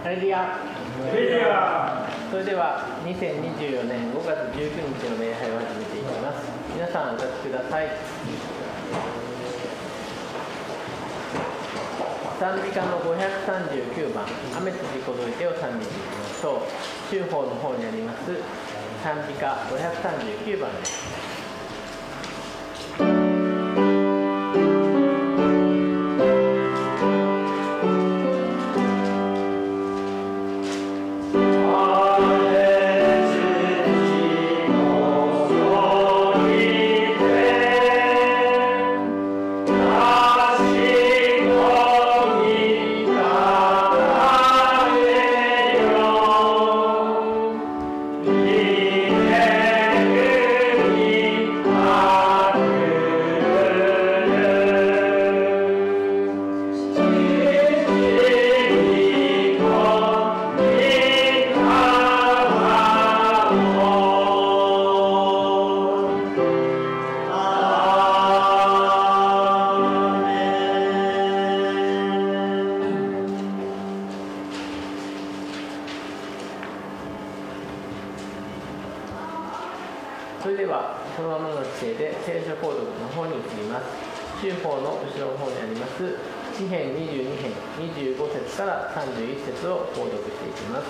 アレルヤ。それでは2024年5月19日の礼拝を始めていきます。皆さんお立ちください。賛美歌の539番「雨辻こどいて」を賛美していきましょう。中法の方にあります賛美歌539番です。それではそのままの姿勢で聖書購読の方に移ります。中法の後ろの方にあります詩編22編25節から31節を購読していきます。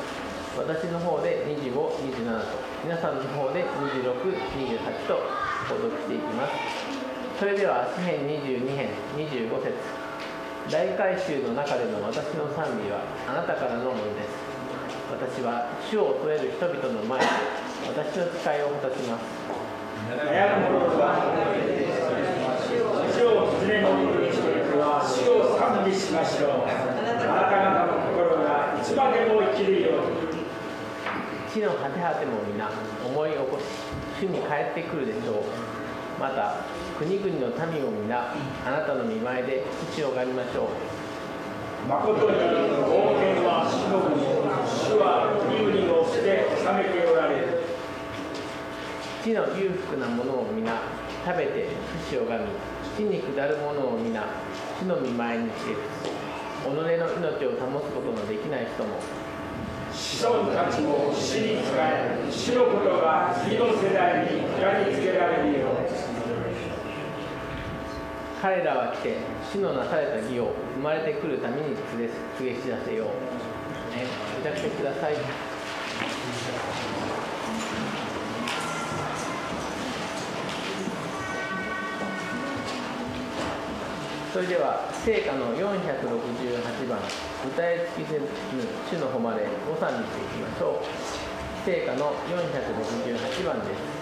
私の方で25、27と、皆さんの方で26、28と購読していきます。それでは詩編22編25節、大改宗の中での私の賛美はあなたからのものです。私は主を恐れる人々の前で私の誓いを果たします。悩む者は主を常に見る人々は主を賛美しましょう。あなた方の心がいつまでも生きるように。地の果て果ても皆思い起こし主に帰ってくるでしょう。また国々の民も皆あなたの御前で父を拝みましょう。誠に王権は主の国、主は国々を手で治めておられる。地の裕福なものを皆食べて主を拝み、地に下るものを皆主の御前にして己の命を保つことのできない人も子孫たちも主に仕え、主のことが次の世代に裏につけられるようです。彼らは来て主のなされた義を生まれてくるために告げ知らせよう。お立ちください。それでは聖歌の468番歌い尽きせぬ主の誉れを賛美していきましょう。聖歌の468番です。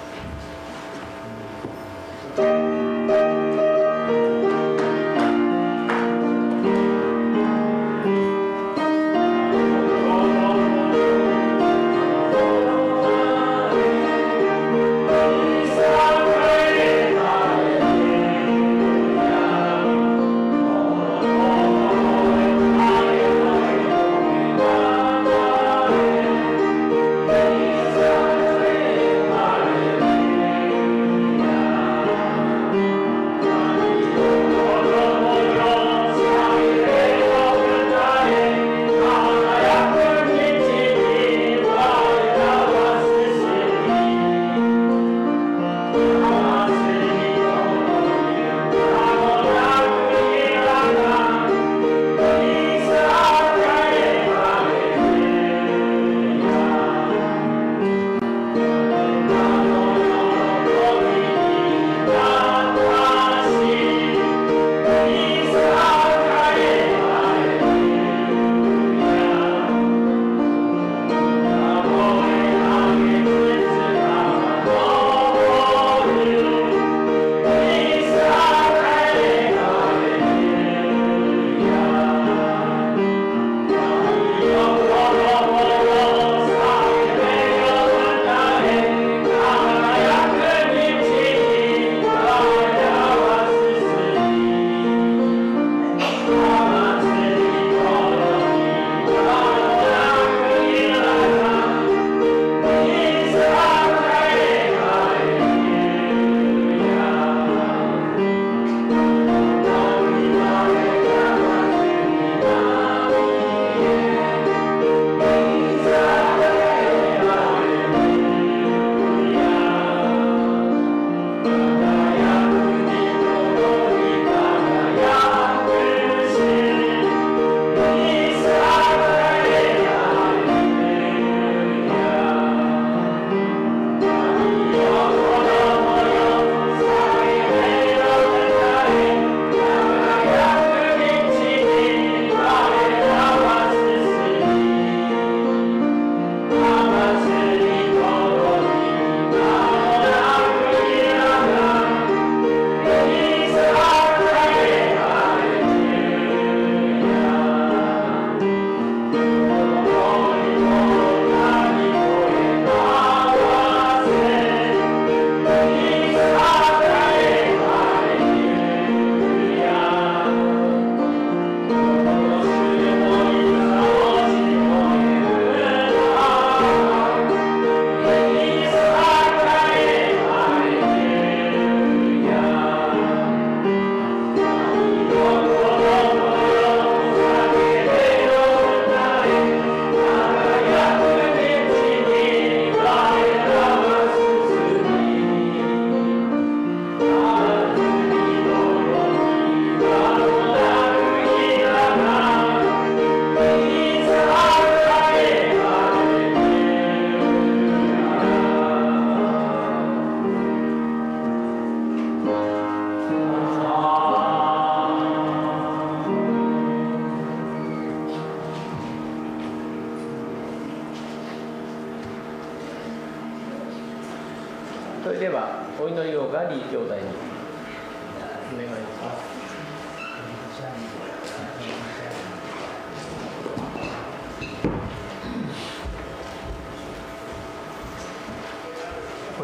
それではお祈りをガリー兄弟にお願いします。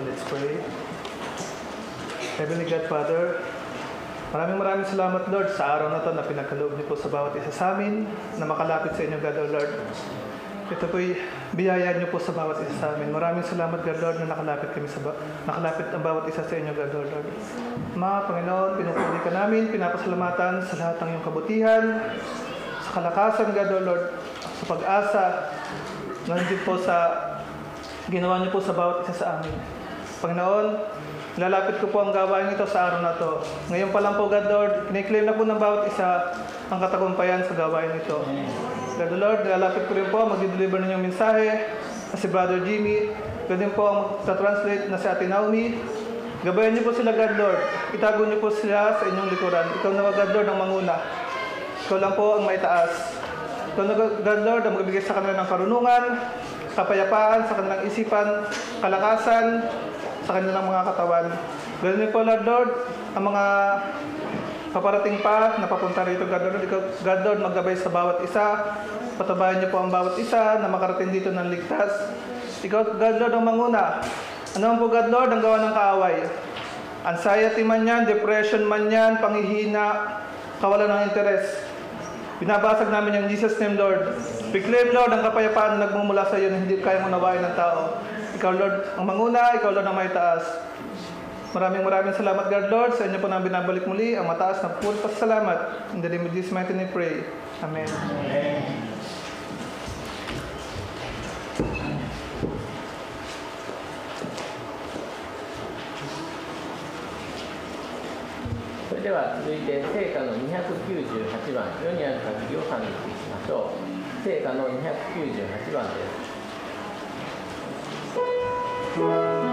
Let's pray. Heavenly God, Father, maraming salamat, Lord, sa araw na ito na pinagkaloob niyo po sa bawat isa sa amin na makalapit sa inyo, God, O Lord. Ito po'y biyaya niyo po sa bawat isa sa amin. Maraming salamat, God, Lord, na nakalapit ang bawat isa sa inyo, God, O Lord. Mga Panginoon, pinupuli ka namin, pinapasalamatan sa lahat ng iyong kabutihan, sa kalakasan, God, O Lord, sa pag-asa, nandiyan po sa ginawa niyo po sa bawat isa sa amin. Panginoon, lalapit ko po ang gawain ito sa araw na ito. Ngayon pa lang po, God Lord, kiniklaim na po ng bawat isa ang katagumpayan sa gawain ito. God Lord, lalapit ko rin po ang mag-deliver ninyong mensahe na si Brother Jimmy. God din po ang mag-translate na si Ate Naomi. Gabayan niyo po sila, God Lord. Itago niyo po sila sa inyong likuran. Ikaw na, God Lord, ang manguna. Ikaw lang po ang maitaas. Ikaw na, God Lord, ang magbigay sa kanila ng karunungan, kapayapaan sa kanilang isipan, kalakasan sa kanilang mga katawan. Ganun din po, Lord, ang mga paparating pa na papunta rito, God Lord. Ikaw, God Lord, maggabay sa bawat isa. Patabayan niyo po ang bawat isa na makarating dito ng ligtas. Ikaw, God Lord, ang manguna. Ano po, God Lord, ang gawa ng kaaway? Anxiety man yan, depression man yan, panghihina, kawalan ng interes. Binabasag namin yung Jesus name, Lord. Proclaim, Lord, ang kapayapaan na nagmumula sa iyo na hindi kayang unawain ng tao. Ikaw, Lord, ang manguna, ikaw, Lord, ang may taas. Maraming salamat, God, Lord. Sa inyo po nang binabalik muli ang mataas na puri pasasalamat. In the name of Jesus, mighty name, pray. Amen. Amen. それでは続いて聖歌の298番、世にある限りを賛美しましょう。聖歌の298番です。Oh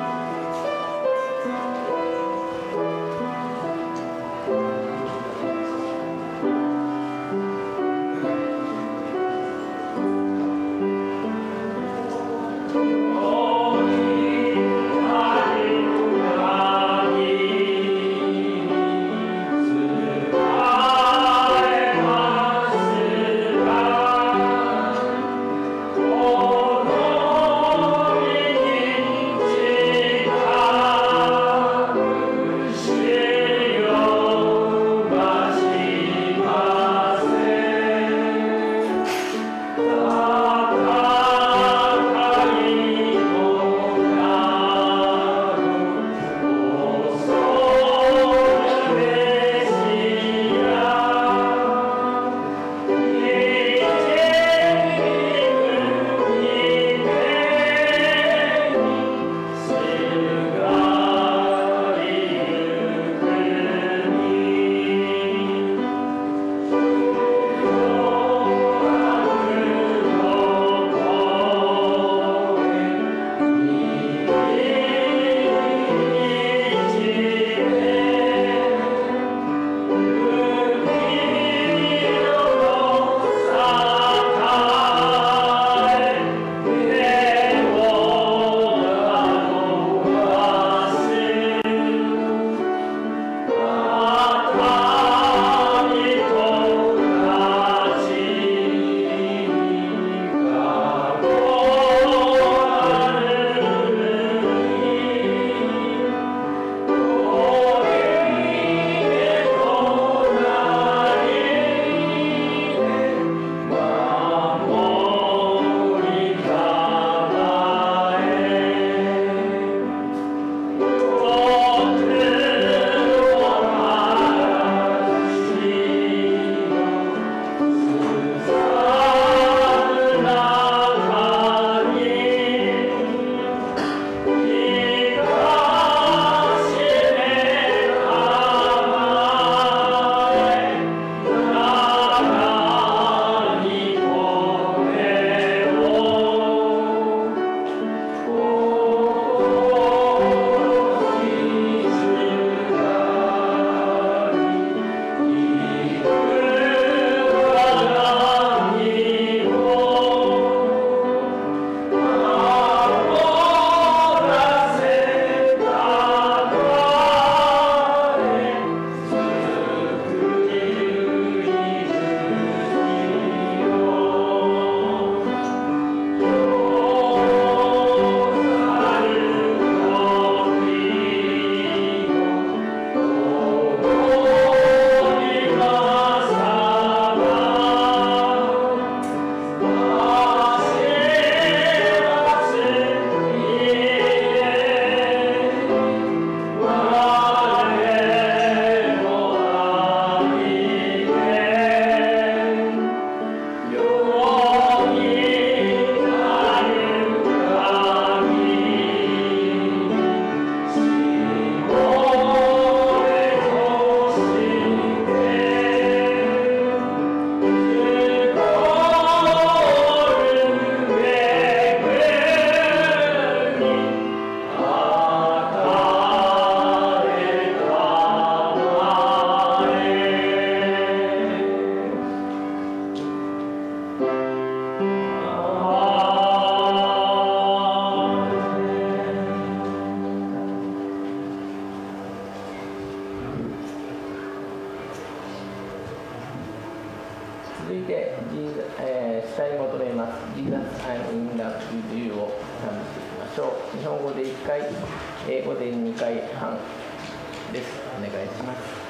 語を取れます。Jesus, I'm in love with you を賛美していきましょう。日本語で1回、英語で2回半です。お願いします。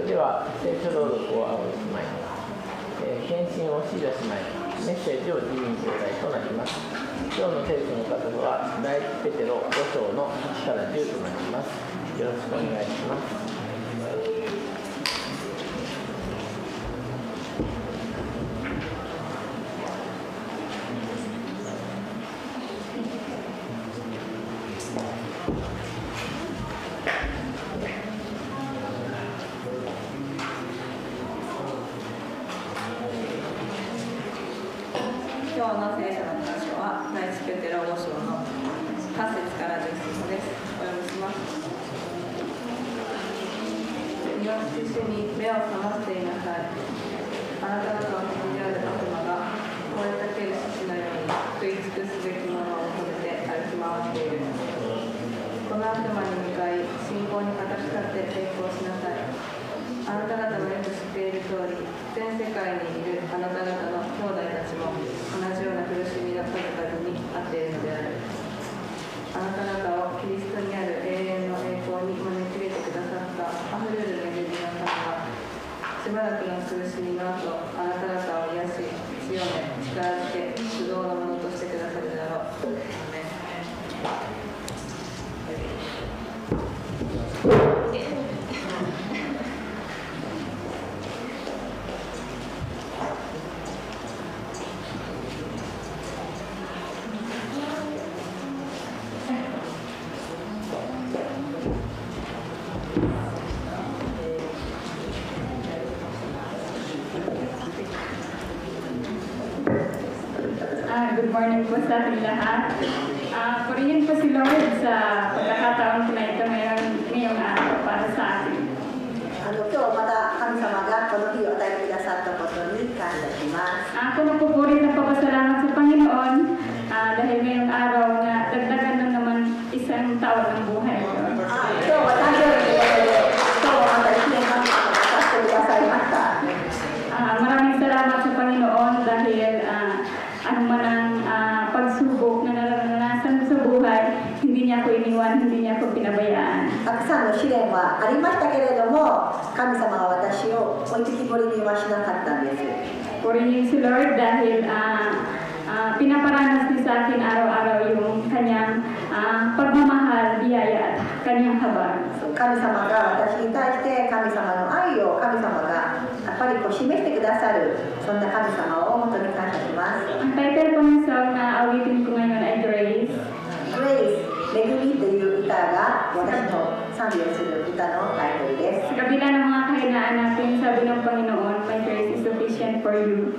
では聖書朗読を仰ぐ前に、献身をし出す前にメッセージを自民頂戴となります。今日の聖書の箇所は第一ペテロ5章の1から10となります。よろしくお願いします。今日の聖書の箇所は第一ペテロ5章の8節から10節です。お読みします。身を主に目を覚ましていなさい。あなた方の国である悪魔が燃えたける獅子のように食い尽くすべきものを求めて歩き回っている。この悪魔に向かい信仰に形立って抵抗しなさい。あなた方もよく知っている通り、全世界にいるあなた方の兄弟たちも同じような苦しみの数々にあっているのである。あなた方をキリストにある永遠の栄光に招き入れてくださったあふれる恵みの神は、しばらくの苦しみの後、あなた方を癒し、強め、力づけ、不動のものとしてくだ morning po sa ating lahat. Purihin po si Lord sa pagkakataon po na ito ngayong araw para sa atin. 今日また神様がこの日を与えてくださったことに感謝します。 Ako nagpupuri ng papasalamat sa Panginoon dahil ngayong araw na dagdagan na naman isang taon ng buhay ko. 今日は誕生日ということで、今日もまた1年間させてくださいました。 Maraming salamat sa Panginoon dahil ano man ang pagsubok na naranasan sa buhay, hindi niya ako iniwan, hindi niya ako pinabayaan. たくさんの試練はありましたけれども、神様は私を置いてきぼりにはしなかったんです。 Purihin si Lord dahil pinaparanas niya sa akin araw-araw yung kanyang pagmamahal, biyaya at kanyang habag. 神様が私に対して神様の愛を神様がやっぱりこう示してくださる、そんな神様を本当に感謝します。 Ang title po ng song na awitin ko ngayon ay Grace. Grace 恵みという歌が私の賛美をする歌のタイトルです。 Sa kabila ng mga kahinaan natin, sabi ng Panginoon, My grace is sufficient for you.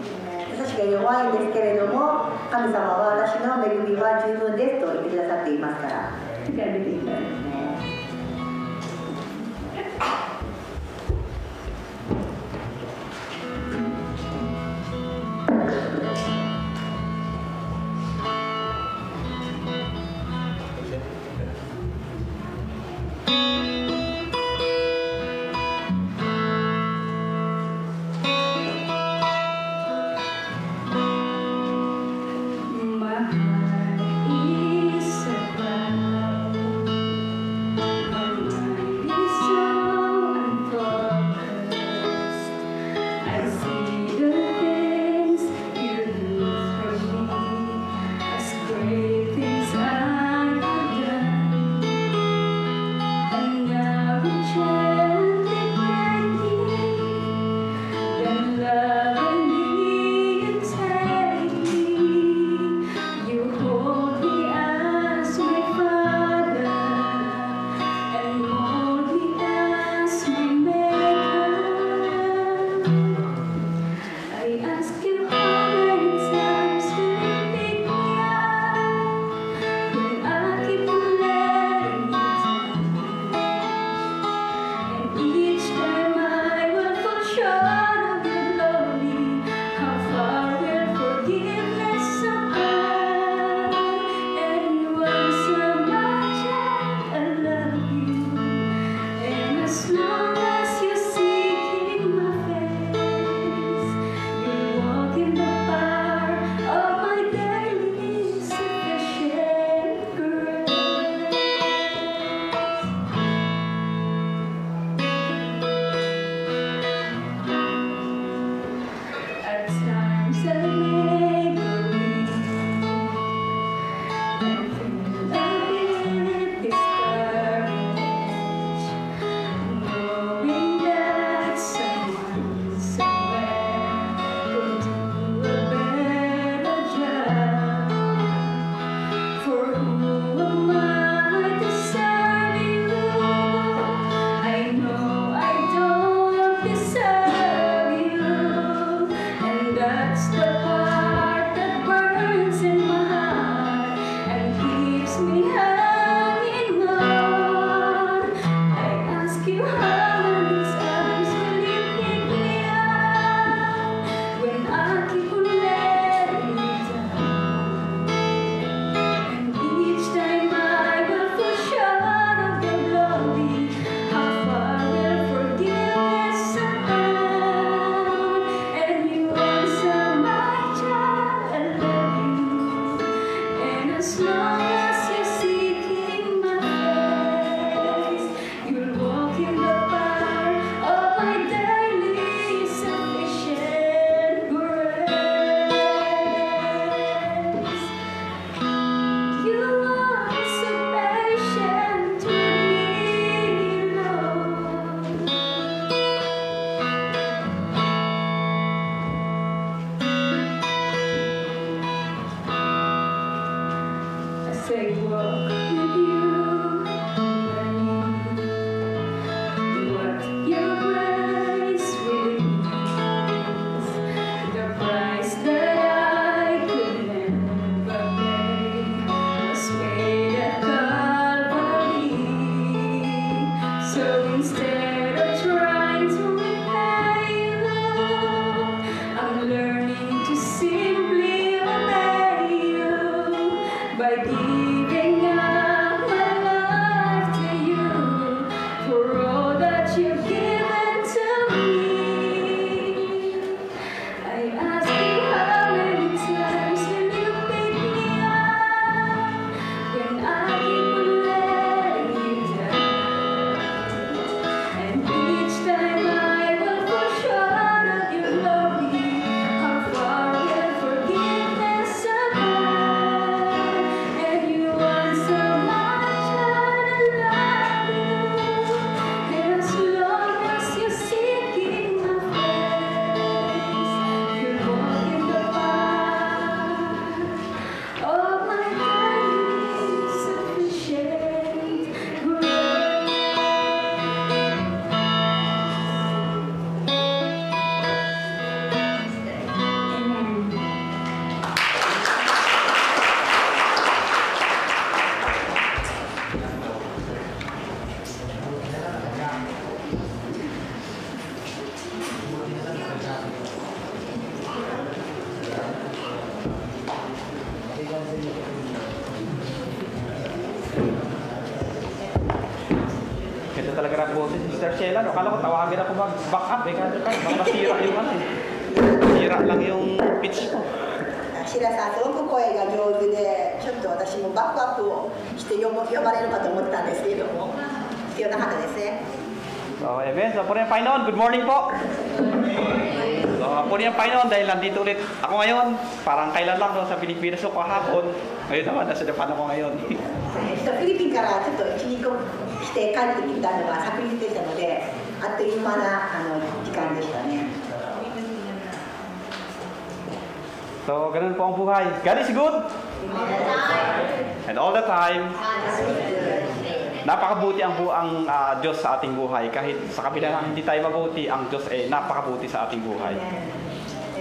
私が弱いんですけれども、神様は私の恵みは十分ですと言ってくださっていますから。 Sige, dito. giving up my life to you, for all that you've given to me. I ask you how many times will you pick me up when I keep on letting you down, and each time I will fall short of your glory. How far will forgiveness abide? And you want so much and I love you. As long as you're seeking my face, you walk in the path of my daily sufficient grace. Amen. Ito talaga ng boses, Sister Sheila. No? Akala ko tawagin ako mag-back up. Eh, kasi baka masira yung ano eh. Masira lang yung pitch ko. シラさん、すごく声が上手で、ちょっと私もバックアップをして呼ばれるかと思ったんですけれども、必要なかったですね。 So, amen. So, Purihan Panginoon, good morning po. So, Purihan Panginoon, dahil nandito ulit ako ngayon, parang kailan lang no, sa Pilipinas o kahapon. Ngayon naman, nasa Japan ako ngayon. フィリピンからちょっと1、2個して帰ってきたのが昨日でしたので、あっという間な時間でしたね。 So, ganun po ang buhay. God is good. And all the time, napakabuti ang Diyos sa ating buhay. Kahit sa kabila ng hindi tayo mabuti, ang Diyos ay napakabuti sa ating buhay.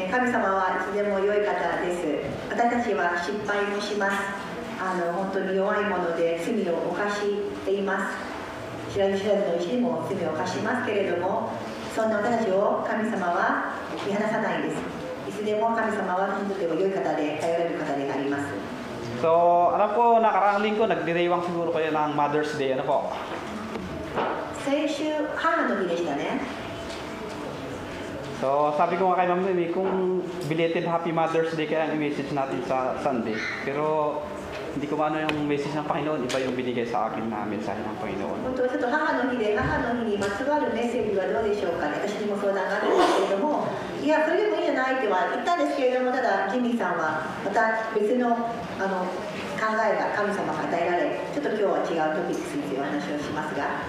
神様はいつでも良い方です。私たちは失敗もします。本当に弱いもので罪を犯しています。知らず知らずのうちにも罪を犯しますけれども、そんな私たちを神様は見放さないです。いつでも神様は私にとっては良い方で、頼れる方であります。 So, alam ko, nakaraang linggo, nagdiriwang siguro kayo ng Mother's Day. Ano po? 先週、母の日でしたね。 So, sabi ko nga kay Ma'am Mimi, kung belated Happy Mother's Day kaya ang message natin sa Sunday. Pero, hindi ko maano yung message ng Panginoon, iba yung binigay sa akin na mensahe ng Panginoon. 本当はちょっと母の日で、母の日にまつわるメッセージはどうでしょうかね。私にも相談があるんですけれども、いや、それでもいいじゃないとは言ったんですけれども、ただ、ジミーさんはまた別の考えが神様が与えられ、ちょっと今日は違うトピックスについてお話をしますが、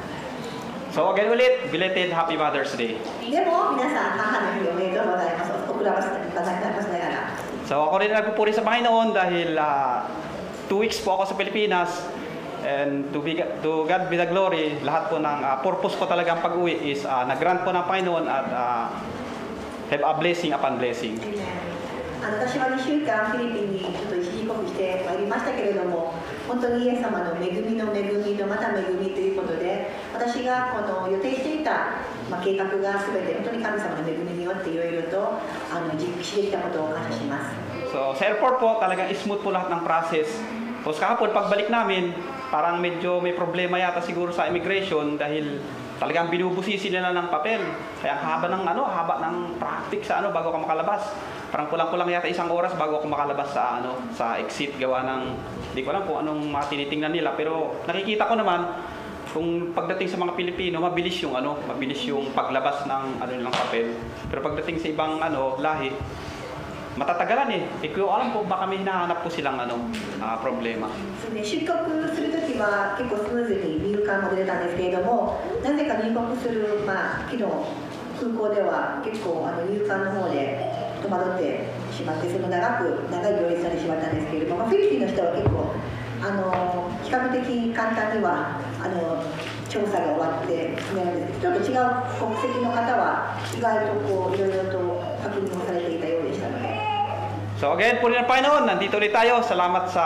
So, again ulit, belated Happy Mother's Day. でも皆さん、母の日おめでとうございます。おくらばせていただきますながら。 So, ako rin nagpupuri sa Panginoon dahil 2 weeks po ako sa Pilipinas. And to God be the glory, lahat po ng purpose ko talagang pag-uwi is nag-grant po ng Panginoon at have a blessing upon blessing. 私は2週間フィリピンにちょっと一時帰国してまいりましたけれども、本当にイエス様の恵みの恵みのまた恵みということで、私がこの予定していた、計画がすべて本当に神様の恵みによっていろいろと実施できたことを感謝します。 So, sa airport po, talagang smooth po lahat ng process. Tapos kahapon, pagbalik namin, parang medyo may problema yata siguro sa immigration dahil talagang binubusisi nila ng papel. Kaya ang haba ng traffic sa bago ka makalabas. Parang kulang-kulang yata 1 oras bago ako makalabas sa exit gawa ng hindi ko alam kung anong mga tinitingnan nila, pero nakikita ko naman kung pagdating sa mga Pilipino, mabilis yung paglabas ng nilang papel. Pero pagdating sa ibang lahi, matatagalan eh. Ko alam po baka may hinahanap po silang problema. 出国するときは結構スムーズに入管も出れたんですけれども、なぜか入国する、昨日空港では結構入管の方で戸惑ってしまって、その長い行列になってしまったんですけれども、フィリピンの人は結構比較的簡単には調査が終わって進めるんですけど、ちょっと違う国籍の方は意外といろいろと確認をされていたようでしたので。 So again, puri ng Panginoon, nandito ulit tayo. Salamat sa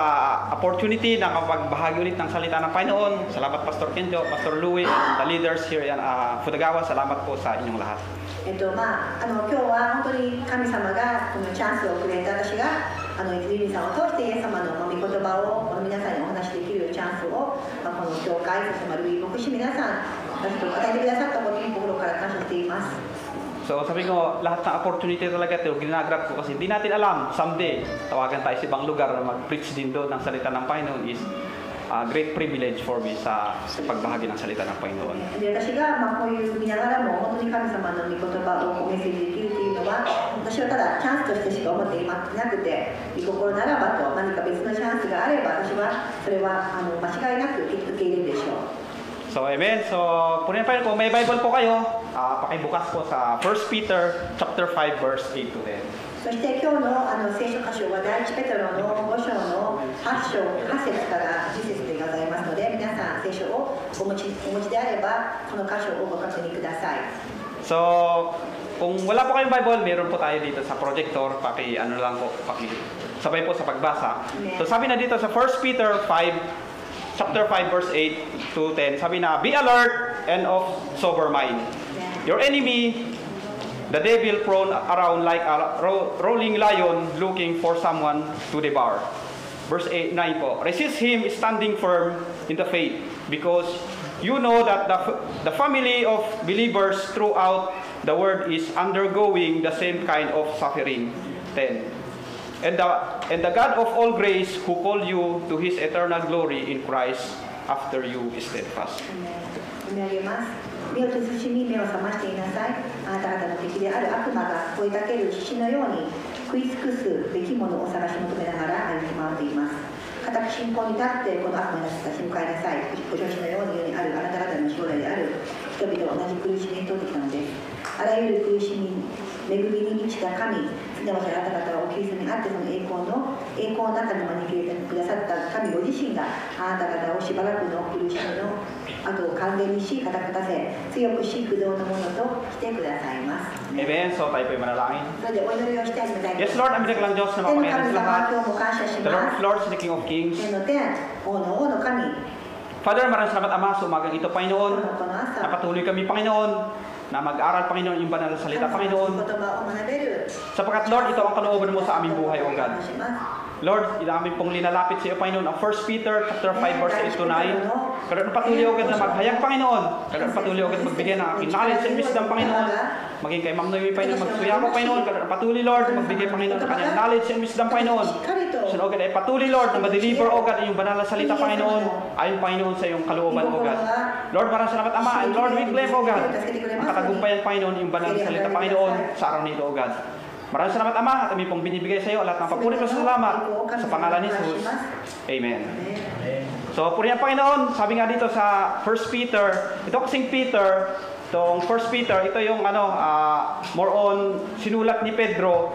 opportunity na kapagbahagi ulit ng salita ng Panginoon. Salamat Pastor Kenjo, Pastor Louie, and the leaders here in Futagawa. Salamat po sa inyong lahat. 今日は本当に神様がこのチャンスをくれて、私が泉さんを通してイエス様の御言葉を皆さんにお話しできるチャンスを、この教会、そしてルイ牧師皆さん、与えてくださったことに心から感謝しています。So sabi ko, lahat ng opportunity talaga ito, ginagrab ko kasi hindi natin alam, someday, tawagan tayo sa ibang lugar na mag-preach din doon ng salita ng Panginoon is a great privilege for me sa pagbahagi ng salita ng Panginoon. で、私がこういう見ながらも本当に神様の御言葉をメッセージできるというのは、私はただチャンスとしてしか思っていなくて、御心ならばと何か別のチャンスがあれば、私はそれは間違いなく受け入れるでしょう。So, amen. So, punin pa rin, kung may Bible po kayo, pakibukas po sa 1 Peter chapter 5 verse 8 to 10. そして今日の聖書箇所は第一ペテロの5章の8節から10節でございますので、皆さん聖書をお持ちであればこの箇所をご確認ください。 So, kung wala po kayong Bible, meron po tayo dito sa projector, sabay po sa pagbasa. So, sabi na dito sa 1 Peter 5 chapter 5 verse 8 to 10, sabi na, be alert and of sober mind. Your enemy, the devil, prone around like a rolling lion looking for someone to devour. Verse 9 po, resist him standing firm in the faith, because you know that the family of believers throughout the world is undergoing the same kind of suffering. 10. And the God of all grace who called you to His eternal glory in Christ after you steadfast. 読み上げます。目を閉しみ目を覚ましていなさい。あなた方の敵である悪魔が追いかける獅子のように食い尽くすべきものを探し求めながら歩き回っています。固く信仰に立ってこの悪魔に立ち向かいなさい。ご助手のようにあるあなた方の将来である人々は同じ苦しみに通ってきたのです。あらゆる苦しみ、恵みに満ちた神、すなわちあなた方をキリストにあってその栄光の中に招き入れてくださった神ご自身があなた方をしばらくの苦しみの後を完全にし、固く立て、強くし、不動のものとしてくださいます。 Amen. So tayo po yung manalangin. それでお祈りをして始めたいと思います。 Yes, Lord, ang binaglang Diyos na天の mapakain 神 sa 様、 lahat. 今日も感謝し The Lord ま of す。 Lords, the King of Kings. 天の天、王の王の神、 Father, maraming salamat Ama sa umagang ito, こ Panginoon. のこの朝、 Napatuloy kami, Panginoon, na mag-aral, Panginoon, yung banal na 神 salita, 様の Panginoon. 言葉を学べる。 Sapagkat, Lord, ito ang kalooban mo sa aming buhay, O God. 感謝します。 Lord, inamin pong linalapit sa iyo, Panginoon, ang 1 Peter chapter 5 verse 8 to 9. Kaya patuloy agad na maghayag, Panginoon. Kaya patuloy agad magbigay ng aking knowledge and wisdom, Panginoon. Maging kay Ma'am Noemi, Panginoon, magsuya ko, Panginoon. Kaya patuloy, Lord, magbigay, Panginoon, ng kanyang knowledge and wisdom, Panginoon. So, O God, ay patuloy, Lord, na ma-deliver, O God, yung banal na salita, Panginoon. Ayon, Panginoon, sa iyong kalooban, O God. Lord, maraming salamat, Ama. And Lord, we claim, O God, ang katagumpayan, Panginoon, yung banal na salita, Panginoon, sa araw nito, O God. Maraming salamat, Ama, at kami pong binibigay sa iyo lahat ng papuri at salamat sa pangalan ni Jesus. Amen. So, purihan Panginoon, sabi nga dito sa 1 Peter, ito kasing Peter, itong 1 Peter, ito yung more on sinulat ni Pedro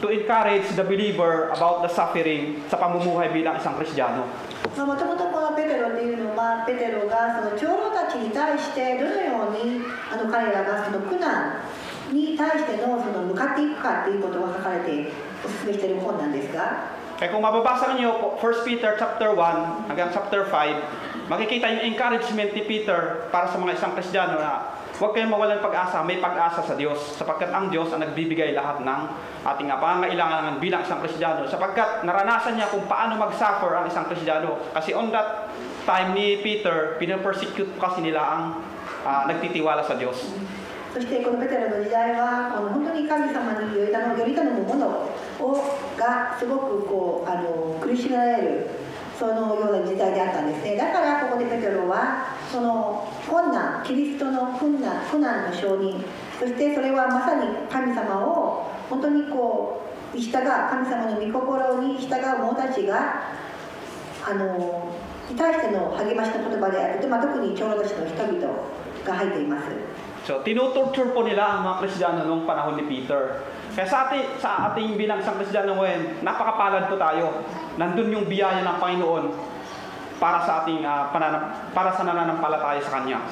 to encourage the believer about the suffering sa pamumuhay bilang isang Kristiyano. もともとこのペテロっていうのは、ペテロがその長老たちに対してどのように彼らがその苦難に対してのその向かっていくかということが書かれてお勧めしている本なんですが、 Kaya kung mababasa niyo 1 Peter chapter 1 hanggang chapter 5, makikita yung encouragement ni Peter para sa mga isang Kristiyano na huwag kayong mawalan pag-asa, may pag-asa sa Diyos, sapagkat ang Diyos ang nagbibigay lahat ng ating pangangailangan bilang isang Kristiyano, sapagkat naranasan niya kung paano mag-suffer ang isang Kristiyano. Kasi on that time ni Peter, pinapersecute kasi nila ang nagtitiwala sa Diyos. そしてこのペテロの時代は本当に神様により頼むものがすごく苦しめられるそのような時代であったんですね。だからここでペテロはその困難、キリストの苦難の証人、そしてそれはまさに神様を本当に従う、神様の御心に従う者たちがに対しての励ましの言葉である、特に長老たちの人々が入っています。 So, tinutorture po nila ang mga Kristiyano noong panahon ni Peter. Kaya sa ating bilang isang Kristiyano ngayon, napakapalad po tayo. Nandun yung biyaya ng Panginoon para sa ating para sa nananampalataya sa Kanya.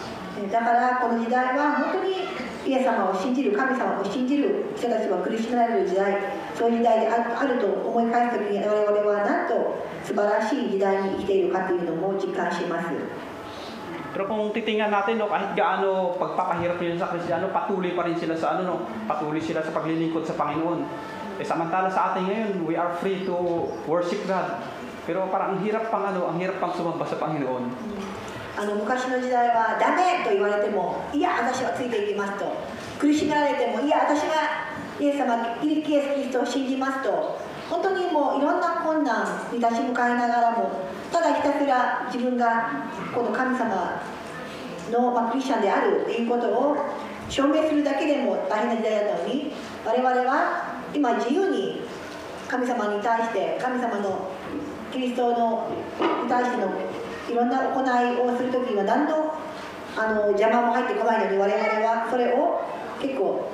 だからこの時代は本当にイエス様を信じる、神様を信じる人たちは苦しめられる時代、そういう時代であると思い返すときに我々はなんと素晴らしい時代に生きているかというのも実感します。 Pero kung titingnan natin, kahit gaano pagpapahirap nila sa Kristiyano, patuloy pa rin sila sa patuloy sila sa paglilingkod sa Panginoon. samantala sa atin ngayon, we are free to worship God. Pero parang ang hirap pang sumamba sa Panginoon. 昔の時代はダメと言われても、いや私はついていきますと、苦しめられても、いや私はイエス様、イエス・キリストを信じますと、本当にもういろんな困難に立ち向かいながらも、ただひたすら自分がこの神様の、クリスチャンであるということを証明するだけでも大変な時代だったのに、我々は今自由に神様に対して、神様のキリストのに対してのいろんな行いをするときには何の邪魔も入ってこないのに、我々はそれを結構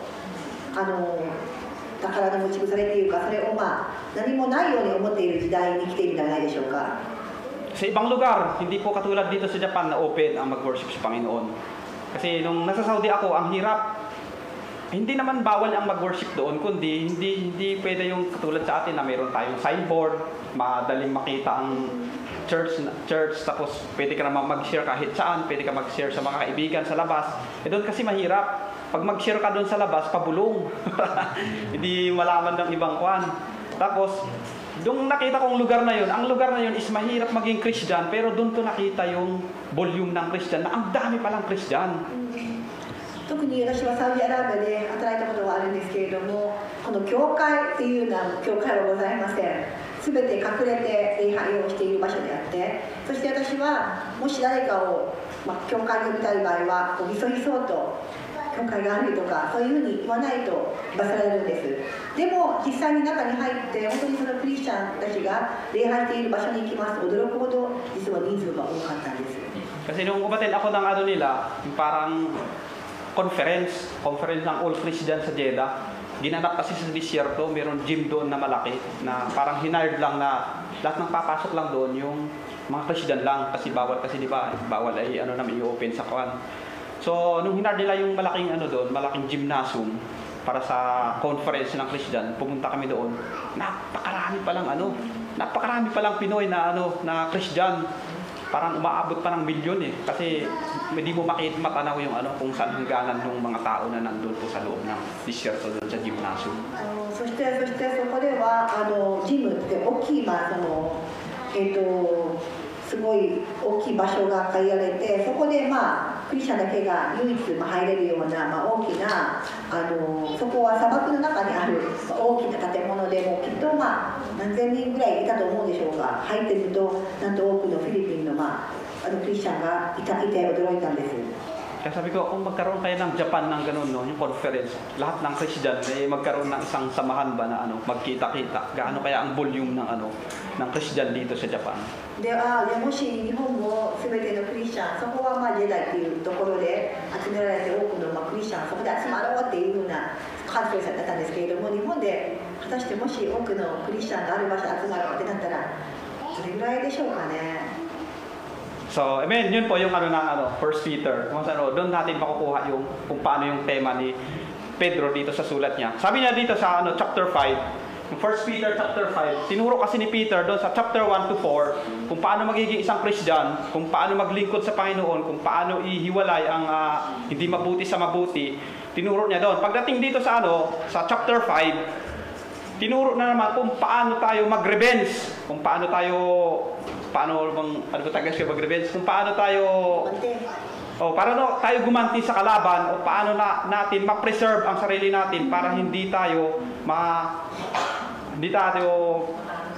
宝の持ち腐れというか、それを何もないように思っている時代に来ているんじゃないでしょうか。Sa ibang lugar, hindi po katulad dito sa Japan na open ang mag-worship sa Panginoon. Kasi nung nasa Saudi ako, ang hirap. Hindi naman bawal ang mag-worship doon, kundi hindi pwede yung katulad sa atin na mayroon tayong signboard, madaling makita ang church, tapos pwede ka naman mag-share kahit saan, pwede ka mag-share sa mga kaibigan sa labas. Doon kasi mahirap. Pag mag-share ka doon sa labas, pabulong. Hindi malaman ng ibang kwan. Tapos, doon nakita kong lugar na yun, ang lugar na yun is mahirap maging Christian, pero doon ko nakita yung volume ng Christian, na ang dami palang Christian. 特に私はサウジアラビアで働いたことがあるんですけれども、この教会っていうような教会はございません。すべて隠れて礼拝をしている場所であって、そして私はもし誰かを、教会に呼びたい場合はひそひそと教会があるとかそういうふうに言わないと罰せられるんです。でも実際に中に入って本当にそのクリスチャンたちが礼拝している場所に行きますと驚くほど実は人数が多かったんです。 Kasi nung umaten ako ng nila, yung parang conference ng all Christian sa Jeddah. Ginanap kasi sa disyerto, mayroon gym doon na malaki na parang hinired lang na lahat ng papasok lang doon yung mga Christian lang kasi bawal kasi di ba bawal ay naman i-open sa kwan. So nung hinired nila yung malaking doon, malaking gymnasium para sa conference ng Christian, pumunta kami doon. Napakarami palang Pinoy na na Christian. Parang umaabot pa ng milyon kasi hindi mo matanaw yung kung saan hangganan ng mga tao na nandun po sa loob ng disyerto doon sa gymnasium. そしてそこではジムって大きいすごい大きい場所が借りられて、そこでクリスチャンだけが唯一入れるような大きなそこは砂漠の中にある大きな建物でもきっと何千人ぐらいいたと思うでしょうが、入ってみるとなんと多くのフィリピンのクリスチャンがいて驚いたんです。 Kaya sabi ko, kung magkaroon kayo ng Japan ng ganun, yung conference, lahat ng Christian magkaroon ng isang samahan ba na magkita-kita. Gaano kaya ang volume ng ng Christian dito sa Japan? でもし日本も全てのクリスチャン、そこはジェダっていうところで集められて多くのクリスチャン、そこで集まろうっていうようなカンファレンスだったんですけれども、日本で果たしてもし多くのクリスチャンがある場所で集まろうってなったらどれぐらいでしょうかね。 So, amen, yun po yung ng First Peter. Kung doon natin makukuha yung kung paano yung tema ni Pedro dito sa sulat niya. Sabi niya dito sa chapter 5, yung First Peter chapter 5, tinuro kasi ni Peter doon sa chapter 1 to 4 kung paano magiging isang Christian, kung paano maglingkod sa Panginoon, kung paano ihiwalay ang hindi mabuti sa mabuti. Tinuro niya doon. Pagdating dito sa sa chapter 5, tinuro na naman kung paano tayo mag-revenge, kung paano tayo mag-revenge, kung paano tayo tayo gumanti sa kalaban, o paano natin ma-preserve ang sarili natin para hindi tayo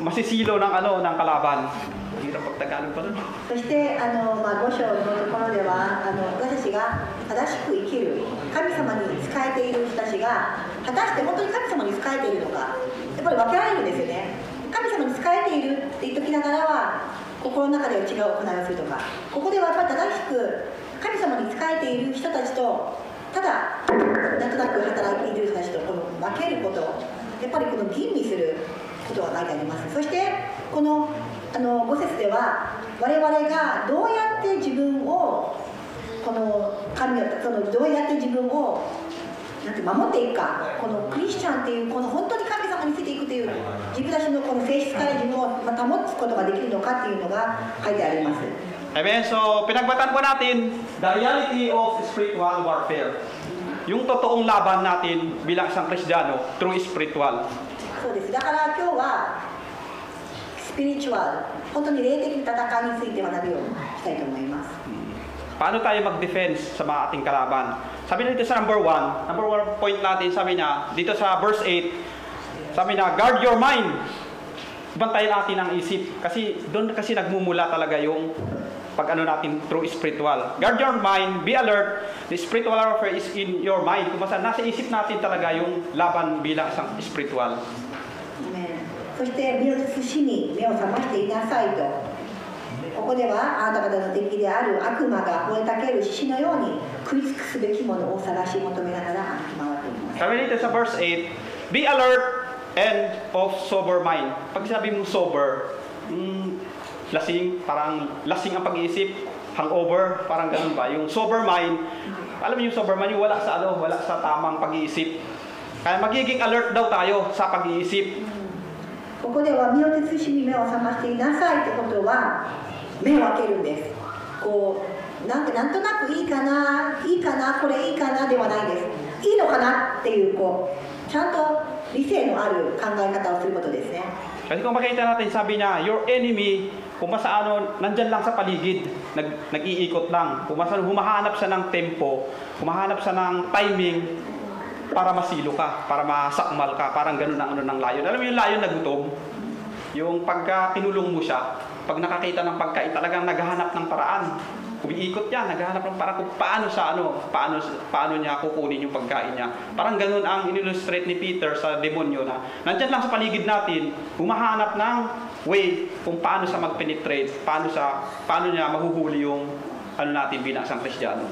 masisilo ng ng kalaban. Hirap pagtagalog pa doon. そして5章のところでは私たちが正しく生きる神様に仕えている人たちが果たして本当に神様に仕えているのか、やっぱり分けられるんですよね。神様に仕えているって言っときながらは心の中では違う行いをするとか、ここではやっぱり正しく神様に仕えている人たちとただなんとなく働いている人たちと分けること、やっぱり吟味することが書いてあります。そしてこの5節では我々がどうやって自分をどうやって自分を守っていくか、このクリスチャンっていう本当に神様についていくという自分たちの性質から自分を保つことができるのかっていうのが書いてあります。 Amen. So, pinagbatan po natin the reality of spiritual warfare. Yung totoong laban natin bilang isang Kristiyano through spiritual. そうです。だから今日はスピリチュアル、本当に霊的戦いについて学ぶようにしたいと思います。 Paano tayo mag-defense sa mga ating kalaban? Sabi na dito sa number one point natin, sabi niya, dito sa verse 8, sabi niya, guard your mind. Bantayan natin ang isip. Kasi doon kasi nagmumula talaga yung pag ano natin through spiritual. Guard your mind, be alert. The spiritual warfare is in your mind. Kung basta nasa isip natin talaga yung laban bilang isang spiritual. Amen. そして身を尽くしに目を覚ましていなさいと。ここではあなた方の敵である悪魔が吠えたける獅子のように食い尽くすべきものを探し求めながら歩き回っています。 Sabi dito sa verse 8, be alert and of sober mind. Pag sabi mo sober, lasing, parang lasing ang pag-iisip, hangover, parang ganun ba? Yung sober mind, alam niyo yung sober mind, yung wala sa tamang pag-iisip. Kaya magiging alert daw tayo sa pag-iisip. ここでは身を尽くしに目を覚ましていなさいってことは目を開けるんです。こうなんとなくいいかなこれいいかなではないです。いいのかなっていうちゃんと理性のある考え方をすることですね。 Kasi kung makita natin, sabi niya, your enemy, kung masaano, nandyan lang sa paligid, nag-iikot lang. Kung masaano, humahanap siya ng tempo, humahanap siya ng timing, para masilo ka, para masakmal ka, parang ganun ang ano ng layon. Alam mo yung layon na gutom? Yung pagka pinulong mo siya, pag nakakita ng pagkain, talagang naghahanap ng paraan. Umiikot yan, naghahanap ng paraan kung paano niya kukunin yung pagkain niya. Parang ganun ang in-illustrate ni Peter sa demonyo na nandyan lang sa paligid natin, humahanap ng way kung paano siya mag-penetrate, paano niya mahuhuli yung ano natin bilang isang Kristiyano.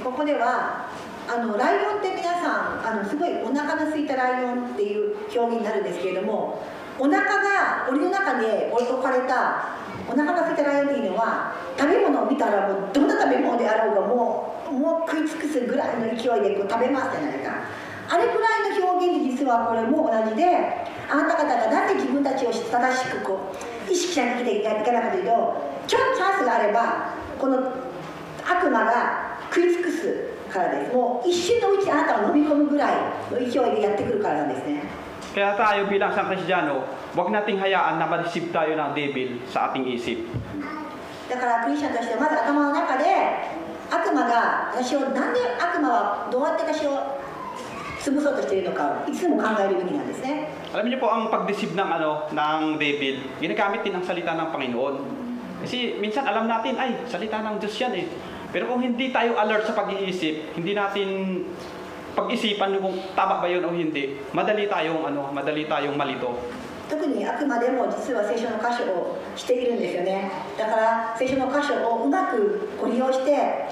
ここではライオンって皆さんすごいお腹の空いたライオンっていう表現になるんですけれども、お腹が檻の中に置かれたお腹が空いたライオンっていうのは食べ物を見たらもうどんな食べ物であろうがもう食い尽くすぐらいの勢いで食べますじゃないか。あれくらいの表現で実はこれも同じで、あなた方がなぜ自分たちを正しく意識しなきゃいけないかというと、ちょっとチャンスがあればこの悪魔が食い尽くすからです。もう一瞬のうちあなたを飲み込むぐらいの勢いでやってくるからなんですね。 Kaya tayo bilang isang Kristiyano, huwag nating hayaan na ma-receive tayo ng devil sa ating isip. だからクリスチャンとしてはまず頭の中で悪魔が私をなんで悪魔はどうやって私を潰そうとしているのかをいつも考えるべきなんですね。 Alam niyo po ang pag-deceive ng devil, ginagamit din ang salita ng Panginoon. Kasi minsan alam natin, ay, salita ng Diyos yan eh. Pero kung hindi tayo alert sa pag-iisip, hindi natin pag-isipan kung tama ba yun o hindi, madali tayong malito. 特に悪魔でも実は聖書の箇所をしているんですよね。だから聖書の箇所をうまく利用して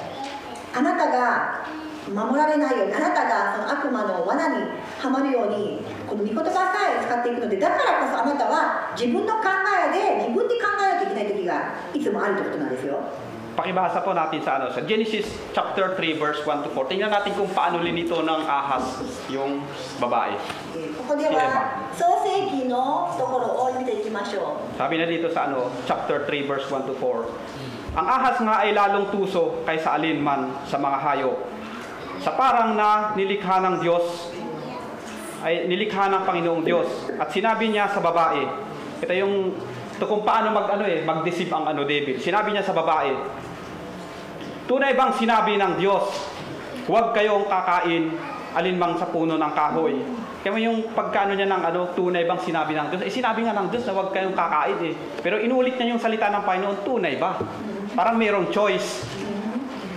あなたが守られないように、あなたがその悪魔の罠にはまるようにこの御言葉さえ使っていくので、だからこそあなたは自分の考えで自分で考えなきゃいけない時がいつもあるということなんですよ。 Pakibasa po natin sa Genesis chapter 3 verse 1 to 4. Tingnan natin kung paano linito ng ahas yung babae. ここでは創世記のところを見ていきましょう。 Sabi na dito sa chapter 3 verse 1 to 4. Ang ahas nga ay lalong tuso kaysa alinman sa mga hayop. Sa parang na nilikha ng Diyos, ay nilikha ng Panginoong Diyos. At sinabi niya sa babae, ito yung kung paano mag-deceive ang devil. Sinabi niya sa babae, tunay bang sinabi ng Diyos, huwag kayong kakain alinmang sa puno ng kahoy. Kaya yung pagkano niya ng tunay bang sinabi ng Diyos? Sinabi nga ng Diyos na huwag kayong kakain eh. Pero inulit niya yung salita ng Panginoon, tunay ba? Parang mayroong choice.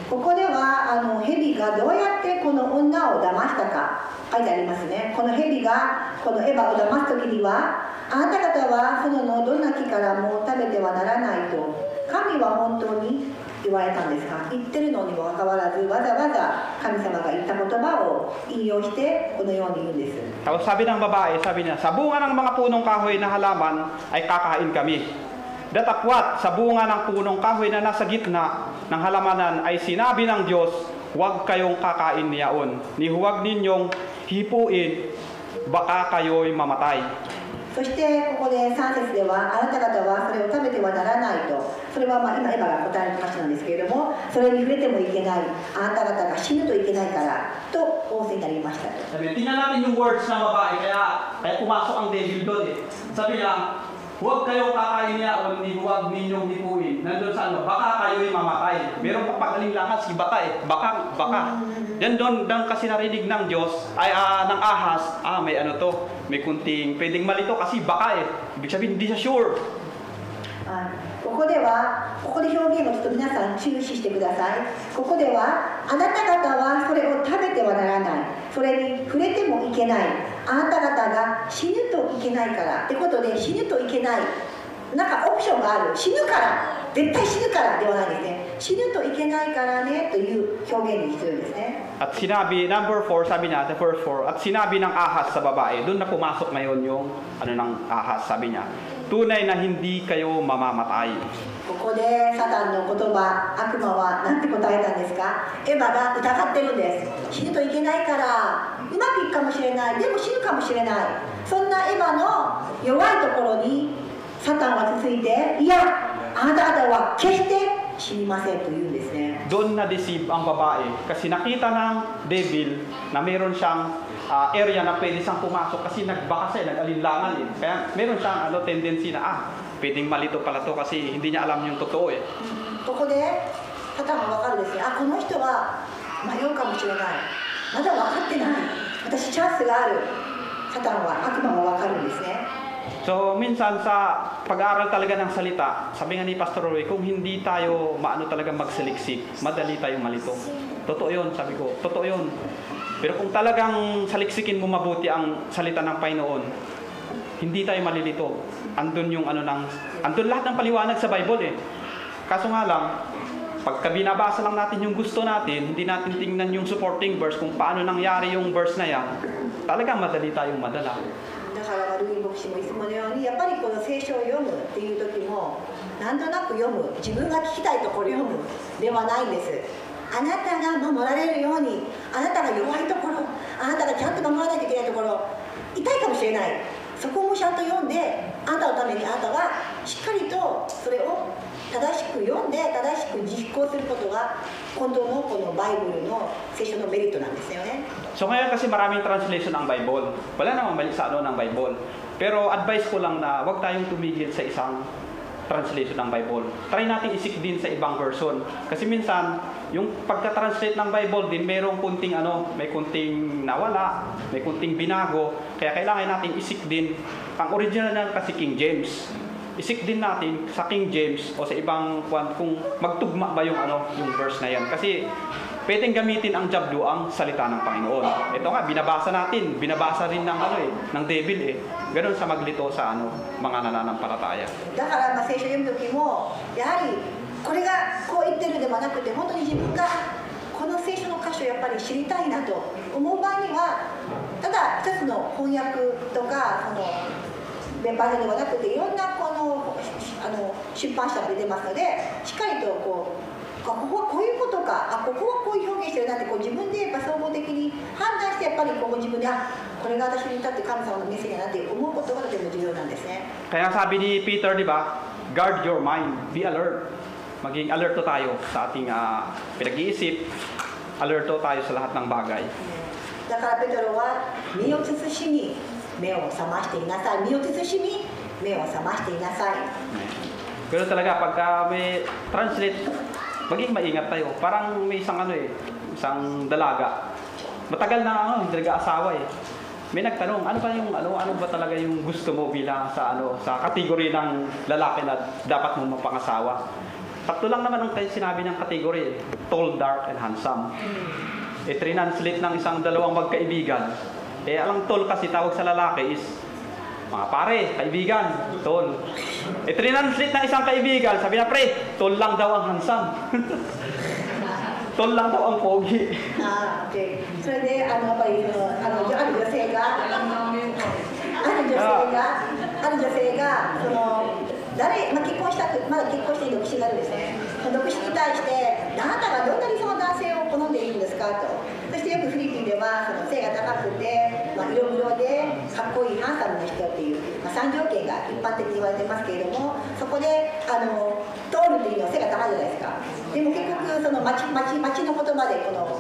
ここでは蛇がどうやってこの女を騙したか書いてありますね。この蛇がこのエヴァを騙す時には、あなた方はそのどんな木からも食べてはならないと神は本当に言われたんですか。言ってるのにもかかわらずわざわざ神様が言った言葉を引用してこのように言うんです。 Tapos sabi ng babae, sabi niya, sa bunga ng mga punong kahoy na halaman ay kakain kami. Datapwat, sa bunga ng punong kahoy na nasa gitna ng halamanan ay sinabi ng Diyos, huwag kayong kakain niyaon, ni huwag ninyong hipuin, baka kayo'y mamatay. そしてここで3節では、あなた方はそれを食べてはならないと、それは今エヴァが答える歌詞なんですけれども、それに触れてもいけない、あなた方が死ぬといけないからと仰せになりましたと。 Sabi, tingnan natin yung words ng babae, kaya pumasok ang devil doon eh. Sabi niya, huwag kayo kakain niya o huwag ninyong hipuin. Nandun sa ano, baka kayo'y mamatay. Meron pa pagalinlangan si baka eh. Baka. Yan doon kasi narinig ng Diyos, ng ahas, may ano to, may kunting, pwedeng malito kasi baka eh. Ibig sabihin, hindi siya sure. ここで表現をちょっと皆さん注視してください。ここでは、あなた方はそれを食べてはならない、それに触れてもいけない、あなた方が死ぬといけないからってことで、死ぬといけない、なんかオプションがある、死ぬから、絶対死ぬからではないですね。死ぬといけないからねという表現にしてるんですね。 At sinabi, number 4, sabi niya, the verse 4, at sinabi ng ahas sa babae, doon na pumasok ngayon yung ng ahas, sabi niya, tunay na hindi kayo mamamatay. ここでサタンの言葉、悪魔は何て答えたんですか？エヴァが疑ってるんです。死ぬといけないから、うまくいくかもしれない、でも死ぬかもしれない。そんなエヴァの弱いところにサタンはつついて、いや、あなた方は決して死にませんと言うんですね。 Doon na-deceive ang babae kasi nakita ng devil na meron siyang area na pwede siyang pumasok kasi nagbaka siya, nag-alinlangan eh. Kaya meron siyang tendency na pwedeng malito pala to kasi hindi niya alam yung totoo eh. ここでサタンは分かるんですね。この人は迷うかもしれない。まだ分かってない。私チャンスがある。サタンは悪魔は分かるんですね。 So minsan sa pag-aaral talaga ng salita, sabi nga ni Pastor Roy, kung hindi tayo talaga magsaliksik, madali tayong malito. Totoo yun, sabi ko, totoo yun. Pero kung talagang saliksikin mo mabuti ang salita ng Panginoon, hindi tayo malilito. Andun yung andun lahat ng paliwanag sa Bible eh. Kaso nga lang, pagka binabasa lang natin yung gusto natin, hindi natin tingnan yung supporting verse kung paano nangyari yung verse na yan, talagang madali tayong madala. だからルイ牧師もいつものように、やっぱりこの聖書を読むっていう時も、なんとなく読む、自分が聞きたいところ読むではないんです。あなたが守られるように、あなたが弱いところ、あなたがちゃんと守らないといけないところ、痛いかもしれない。そこもちゃんと読んで、あなたのためにあなたはしっかりとそれを正しく読んで、正しく実行することが本当のこのバイブルの聖書のメリットなんですよね。 So ngayon kasi maraming translation ang Bible. Wala namang mali sa ng Bible. Pero advice ko lang na huwag tayong tumigil sa isang translation ng Bible. Try natin isik din sa ibang version. Kasi minsan, yung pagka-translate ng Bible din, mayroong kunting may kunting nawala, may kunting binago. Kaya kailangan natin isik din. Ang original na kasi King James. Isik din natin sa King James o sa ibang kung magtugma ba yung yung verse na yan. Kasi pwedeng gamitin ang jablo ang salita ng Panginoon. Ito nga, binabasa natin, binabasa rin ng ng devil eh. Ganun sa maglito sa mga nananampalataya. だから聖書を読む時も、やはりこれがこう言ってるではなくて、本当に自分がこの聖書の箇所をやっぱり知りたいなと思う場合には、ただ一つの翻訳とか弁盤ではなくて、いろんな出版社が出てますので、しっかりとここはこういうことか、ここはこういう表現してるなって自分でやっぱ総合的に判断して、やっぱり自分でこれが私に至って神様のメッセージだなって思うことがとても重要なんですね。 Kaya sabi ni Peter, di ba, guard your mind, be alert. Maging alerto tayo sa ating pinag-iisip, alerto tayo sa lahat ng bagay. だからペトロは身を慎み目を覚ましていなさい、身を慎み目を覚ましていなさい。 Ganun talaga, pagka may translate, maging maingat tayo. Parang may isang isang dalaga. Matagal na hindi nag-aasawa eh. May nagtanong, ano ba talaga yung gusto mo bilang sa kategory ng lalaki na dapat mo mapangasawa? Tatlo lang naman ang sinabi ng kategory, tall, dark, and handsome. Translate ng dalawang magkaibigan. Alang tall kasi tawag sa lalaki is mga pare, kaibigan, tol. Translate ng isang kaibigan, sabi na pre, tol lang daw ang handsome. Tol lang daw ang pogi. Okay. それでやっぱりある女性が結婚したまだ結婚して独身があるんですね。独身に対してあなたがどんな理想の男性を好んでいるんですかと。そしてよくフィリピンでは背が高くて色黒でかっこいいハンサムな人っていう、最3条件が一般的に言われてますけれども、そこで通るっていうのは背が高いじゃないですか。でも結局その町の言葉でこの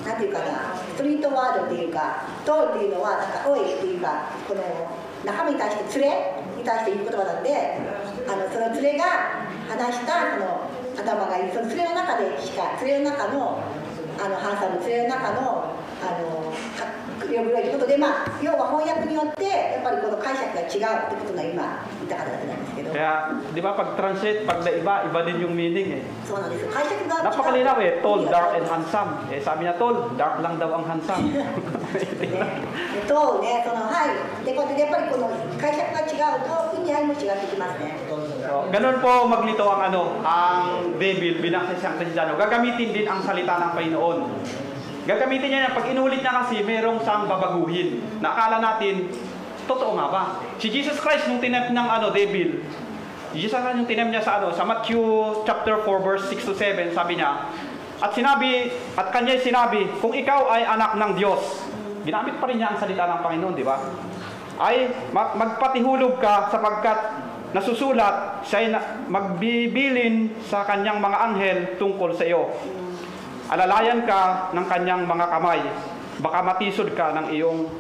なんていうかな、ストリートワードっていうか、通るっていうのはなんかおいっていうか、この中身に対して連れに対して言う言葉なんで、その連れが話したその頭がいい、その連れの中でしか、連れの中のハンサム、連れの中の呼び声ということで、要は翻訳によってやっぱりこの解釈が違うってことが今言った形なんですけど。Kaya, di ba, pag-translate, pag naiba, iba din yung meaning eh. そうなんですよ。解釈が違う。 Napakalinaw eh, tall, dark, and handsome. Eh, sabi niya, tall, dark lang daw ang handsome. とね、はい。で、こうやってやっぱりこの解釈が違うと意味合いも違ってきますね。 So, ganun po maglito ang ang devil bilang isang Kristiyano. Gagamitin din ang salita ng Panginoon. Gagamitin niya yan. Pag inulit niya kasi, merong siyang babaguhin. Na akala natin, totoo nga ba? Si Jesus Christ, nung tinep ng devil, Jesus Christ, nung tinep niya sa Matthew chapter 4, verse 6 to 7, sabi niya, at kanya sinabi, kung ikaw ay anak ng Diyos, ginamit pa rin niya ang salita ng Panginoon, di ba? Ay, magpatihulog ka sapagkat nasusulat, siya'y magbibilin sa kanyang mga anghel tungkol sa iyo. Alalayan ka ng kanyang mga kamay, baka matisod ang iyong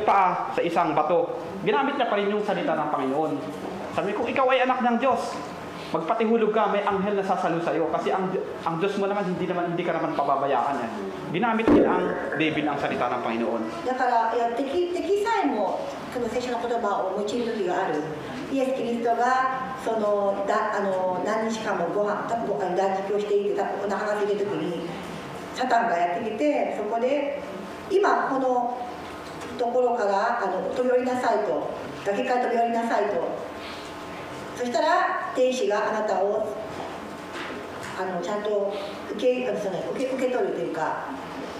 paa sa isang bato. Ginamit niya pa rin yung salita ng Panginoon. Sabi, kung ikaw ay anak ng Diyos, magpatihulog ka, may anghel na sasalo sa iyo. Kasi ang Diyos mo naman, hindi ka naman pababayaan. Ginamit din ang devil ang salita ng Panginoon. だから敵さえもその聖書の言葉を用いる時がある。イエス・キリストが何日間も断食をしていてお腹が空いている時にサタンがやってきて、そこで今このところから飛び降りなさいと、崖から飛び降りなさいと。そしたら天使があなたをちゃんと受け取るというか、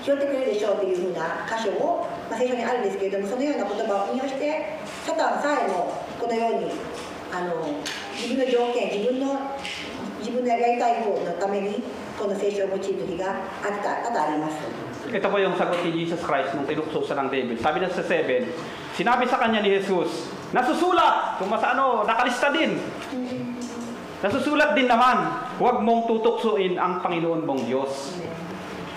拾ってくれるでしょうというふうな箇所も、聖書にあるんですけれども、そのような言葉を引用してサタンさえもこのように自分の条件、自分のやりたい方のためにこの聖書を用いる時が多々あります。 Ito po yung sagot ni Jesus Christ nung tinukso ng devil. Sabi na sa 7, sinabi sa kanya ni Jesus, nasusulat! Kung nakalista din. Nasusulat din naman, huwag mong tutuksuin ang Panginoon mong Diyos.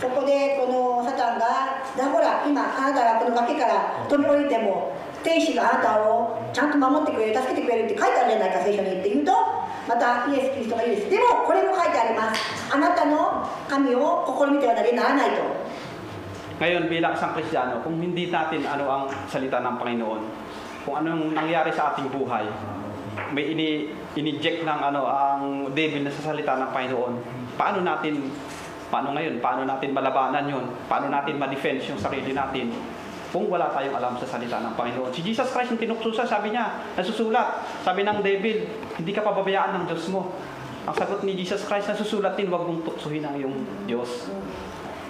そこでこのサタンが、ほら、今あなたがこの崖から飛び降りても天使があなたをちゃんと守ってくれる、助けてくれるって書いてあるじゃないか、聖書にって言うと、またイエス・キリストが言うんです。でもこれも書いてあります。あなたの神を試みてはならないと。 Ngayon bilang isang Kristiyano, kung hindi natin ang salita ng Panginoon, kung anong nangyari sa ating buhay, may ini-inject ng ang devil na sa salita ng Panginoon, paano natin malabanan yun? Paano natin ma-defense yung sarili natin kung wala tayong alam sa salita ng Panginoon? Si Jesus Christ yung tinuksusa, sabi niya, nasusulat. Sabi ng devil, hindi ka pababayaan ng Diyos mo. Ang sagot ni Jesus Christ, nasusulat din, huwag mong tuksuhin ang iyong Diyos.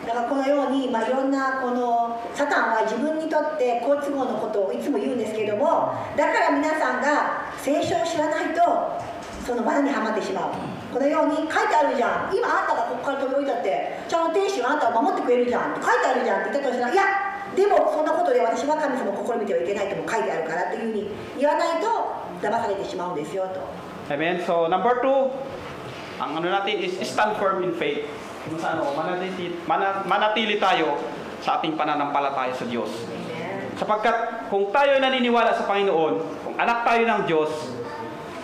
だからこのように、いろんなこのサタンは自分にとって好都合のことをいつも言うんですけれども、だから皆さんが聖書を知らないとその罠にはまってしまう。このように書いてあるじゃん、今あなたがここから飛び降りたってちゃんと天使があなたを守ってくれるじゃんって書いてあるじゃんって言ったとしたら、いやでもそんなことで私は神様を試みてはいけないとも書いてあるからっていうふうに言わないと騙されてしまうんですよと。 Amen. So number 2, ang natin is stand firm in faith. Kung manatili tayo sa ating pananampalataya sa Diyos. Sapagkat kung tayo naniniwala sa Panginoon, kung anak tayo ng Diyos,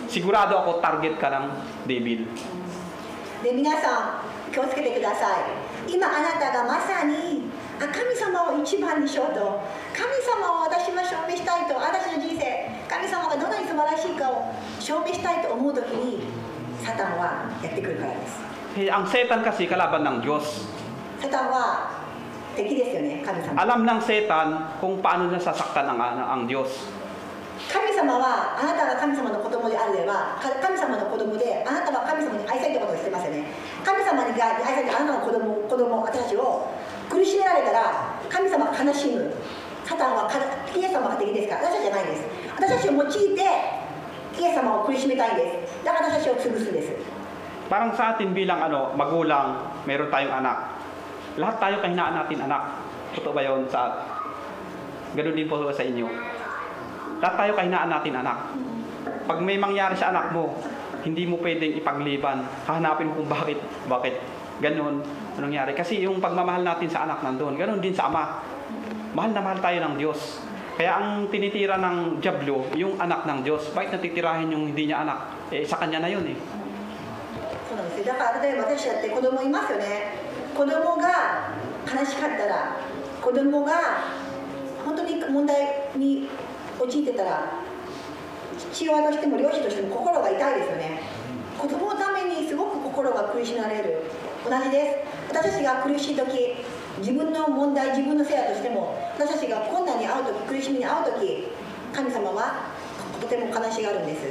sigurado ako target ka ng devil. で皆さん気をつけてください。今あなたがまさに神様を一番にしようと、神様を私は証明したいと、私の人生神様がどんなに素晴らしいかを証明したいと思うときにサタンはやってくるからです。 Ang Satan kasi kalaban ng Diyos. サタンは敵ですよね、神様。 Alam ng Satan kung paano niya sasaktan ang Diyos. 神様はあなたが神様の子供であれば、神様の子供であなたは神様に愛されたことをしてますよね。神様に愛されたあなたの子供私たちを苦しめられたら神様が悲しむ。サタンはイエス様が敵ですから、私たちじゃないんです。私たちを用いてイエス様を苦しめたいんです。だから私たちを潰すんです。 Parang sa atin bilang magulang, meron tayong anak. Lahat tayo kahinaan natin anak. Totoo ba yun? Ganun din po sa inyo. lahat tayo kahinaan natin anak. Pag may mangyari sa anak mo, hindi mo pwedeng ipagliban. Hahanapin mo kung bakit ganun, anong nangyari. Kasi yung pagmamahal natin sa anak nandun. Ganun din sa ama. Mahal na mahal tayo ng Diyos. Kaya ang tinitira ng Diablo, yung anak ng Diyos. Bakit natitirahin yung hindi niya anak? Sa kanya na yun eh. そうなんですよ。だから例えば私だって子供いますよね。子供が悲しかったら、子供が本当に問題に陥ってたら、父親としても両親としても心が痛いですよね。子供のためにすごく心が苦しまれる。同じです。私たちが苦しい時、自分の問題、自分のせいだとしても、私たちが困難に遭う時、苦しみに遭う時、神様はとても悲しがるんです。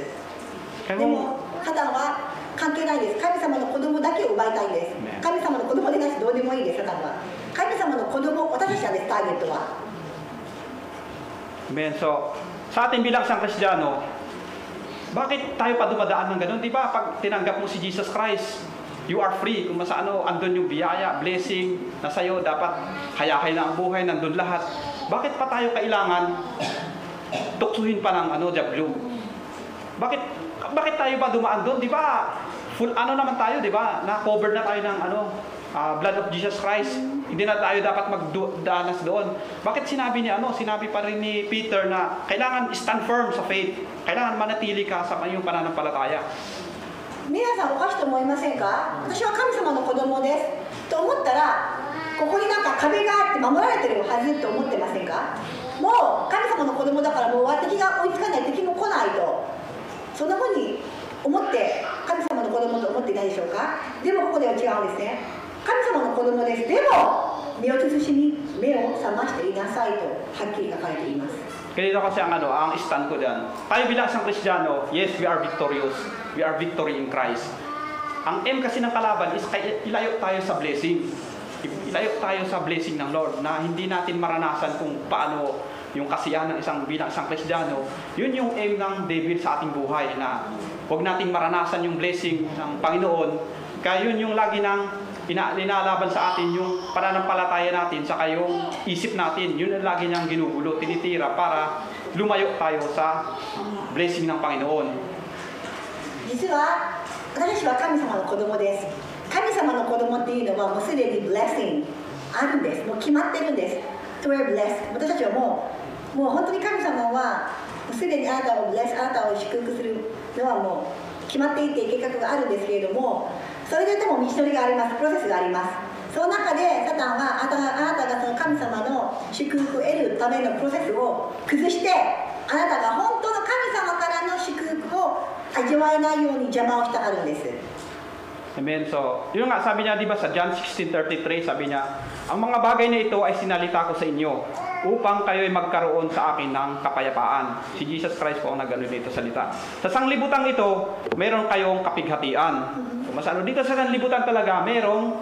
でもサタンは関係ないです。神様の子供だけを奪いたいんです。神様の子供でなしどうでもいいです。サタンは神様の子供、私たちなんです。ターゲットは。Amen. So, sa atin bilang isang Kristiyano, bakit tayo pa dumadaan ng ganun? Di ba? Pag tinanggap mo si Jesus Christ, you are free. Kung masaano, andun yung biyaya, blessing, na sa'yo, dapat hayahay na ang buhay, nandun lahat. Bakit pa tayo kailangan tuksuhin pa ng Diablo? Bakit tayo ba dumaan doon? Di ba? Full naman tayo, di ba? Na-cover na tayo ng blood of Jesus Christ. Hindi na tayo dapat magdanas doon. Bakit sinabi pa rin ni Peter na kailangan stand firm sa faith. Kailangan manatili ka sa iyong pananampalataya. 皆さんおかしいと思いませんか？私は神様の子供ですと思ったら、ここになんか壁があって守られてるはずと思ってませんか？もう神様の子供だからもう敵が追いつかない、敵も来ないと、そんなふうに思って神様の子供と思っていないでしょうか？でもここでは違うんですね。神様の子供です。でも目をつぶしに目を覚ましていなさいとはっきり書かれています。 Ganito kasi ang stand ko dyan. Tayo bilang isang Kristiyano, yes, we are victorious. We are victory in Christ. Ang aim kasi ng kalaban is ilayo tayo sa blessing. Ilayo tayo sa blessing ng Lord na hindi natin maranasan kung paano yung kasiyahan ng bilang isang Kristiyano. Yun yung aim ng David sa ating buhay na huwag natin maranasan yung blessing ng Panginoon. Kaya yun yung lagi ng linalaban sa atin yung pananampalataya natin saka yung isip natin. Yun ang lagi niyang ginugulo, tinitira para lumayo tayo sa blessing ng Panginoon. 実は私たちは神様の子供です。神様の子供っていうのはもうすでに blessing あるんです。もう決まってるんです。To we're blessed。私たちはもう本当に神様はもうすでにあなたを bless、あなたを祝福するのはもう決まっていて計画があるんですけれども、それでも道のりがあります。プロセスがあります。その中でサタンはあなたがその神様の祝福を得るためのプロセスを崩して、あなたが本当の神様からの祝福を味わえないように邪魔をしたがるんです。 Amen. So, yun nga sabi niya, di ba sa John 16:33, sabi niya, ang mga bagay na ito ay sinalita ko sa inyo upang kayo ay magkaroon sa akin ng kapayapaan. Si Jesus Christ po ang nagano dito salita. Sa sanglibutang ito, mayroon kayong kapighatian. So, masano dito sa sanglibutan talaga, mayroong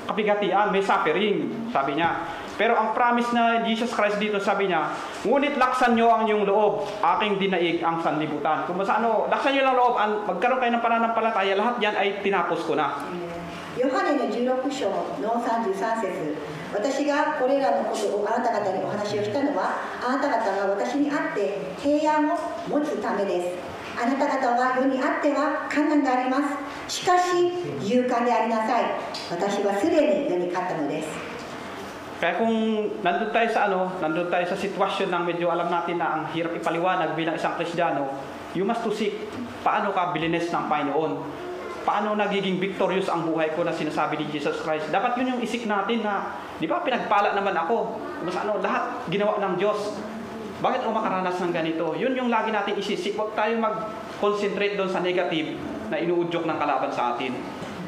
kapighatian, may suffering, sabi niya. Pero ang promise na Jesus Christ dito, sabi niya, ngunit laksan nyo ang inyong loob, aking dinaig ang sanlibutan. Kung laksan nyo lang loob, magkaroon kayo ng pananampalataya, lahat yan ay tinapos ko na. ヨハネの16章の33節、私がこれらのことをあなた方にお話をしたのは、あなた方が私にあって平安を持つためです。あなた方は世にあっては困難があります。しかし勇敢でありなさい。私はすでに世に勝ったのです。 Kaya kung nandun tayo sa sitwasyon ng medyo alam natin na ang hirap ipaliwanag bilang isang Kristiyano, you must to seek paano ka bilines ng Panginoon. Paano nagiging victorious ang buhay ko na sinasabi ni Jesus Christ. Dapat yun yung isik natin na, di ba pinagpala naman ako. Lahat ginawa ng Diyos. Bakit ako makaranas ng ganito? Yun yung lagi natin isisik. Huwag tayo mag-concentrate doon sa negative na inuudyok ng kalaban sa atin.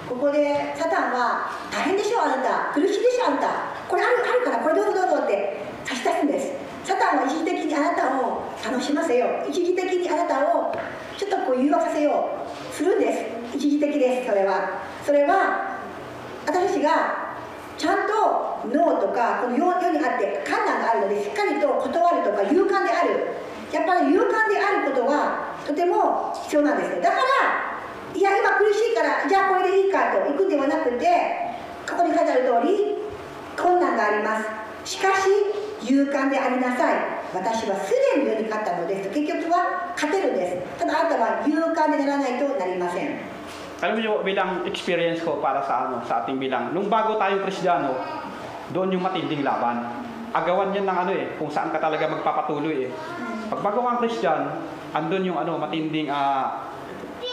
ここでサタンは大変でしょあなた、苦しいでしょあなた、これあるからこれどうぞどうぞって差し出すんです。サタンは一時的にあなたを楽しませよう、一時的にあなたをちょっとこう誘惑させようするんです。一時的です。それは私たちがちゃんとノーとかこの世にあって困難があるのでしっかりと断るとか勇敢である、やっぱり勇敢であることがとても必要なんですね。だからいや今苦しいからじゃあこれでいいかと行くんではなくて、ここに書いてある通り困難があります。しかし勇敢でありなさい。私はすでに世に勝ったのです。結局は勝てるんです。ただあなたは勇敢でならないとなりません。 Alam niyo, bilang experience ko para sa ating bilang, nung bago tayong Kristiyano, doon yung matinding laban. Agawan yan ng kung saan ka talaga magpapatuloy Pag bago kang Christian, andun yung matinding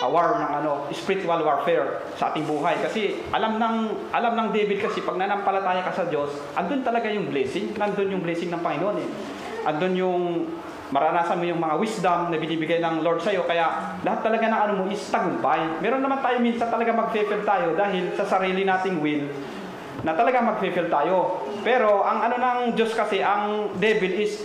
war ng spiritual warfare sa ating buhay. Kasi alam ng David kasi pag nanampalataya ka sa Diyos, andun talaga yung blessing. Andun yung blessing ng Panginoon Andun yung maranasan mo yung mga wisdom na binibigay ng Lord sa'yo. Kaya lahat talaga ng mo is tagumpay. Meron naman tayo minsan talaga mag-fail tayo dahil sa sarili nating will na talaga mag-fail tayo. Pero ang ng Diyos kasi, ang devil is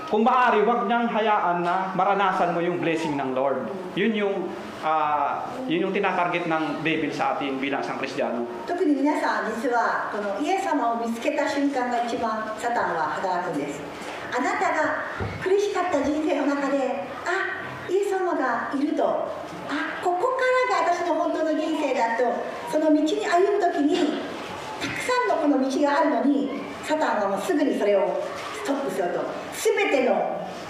kung maaari, wag niyang hayaan na maranasan mo yung blessing ng Lord. Yun yung tinatarget ng devil sa atin bilang isang Kristiyano. 特に皆さん実はこのイエス様を見つけた瞬間が一番サタンは働くんです。あなたが苦しかった人生の中で、イエス様がいると、ここからが私の本当の人生だと、その道に歩むときにたくさんのこの道があるのに、サタンはもうすぐにそれをストップしようと、すべての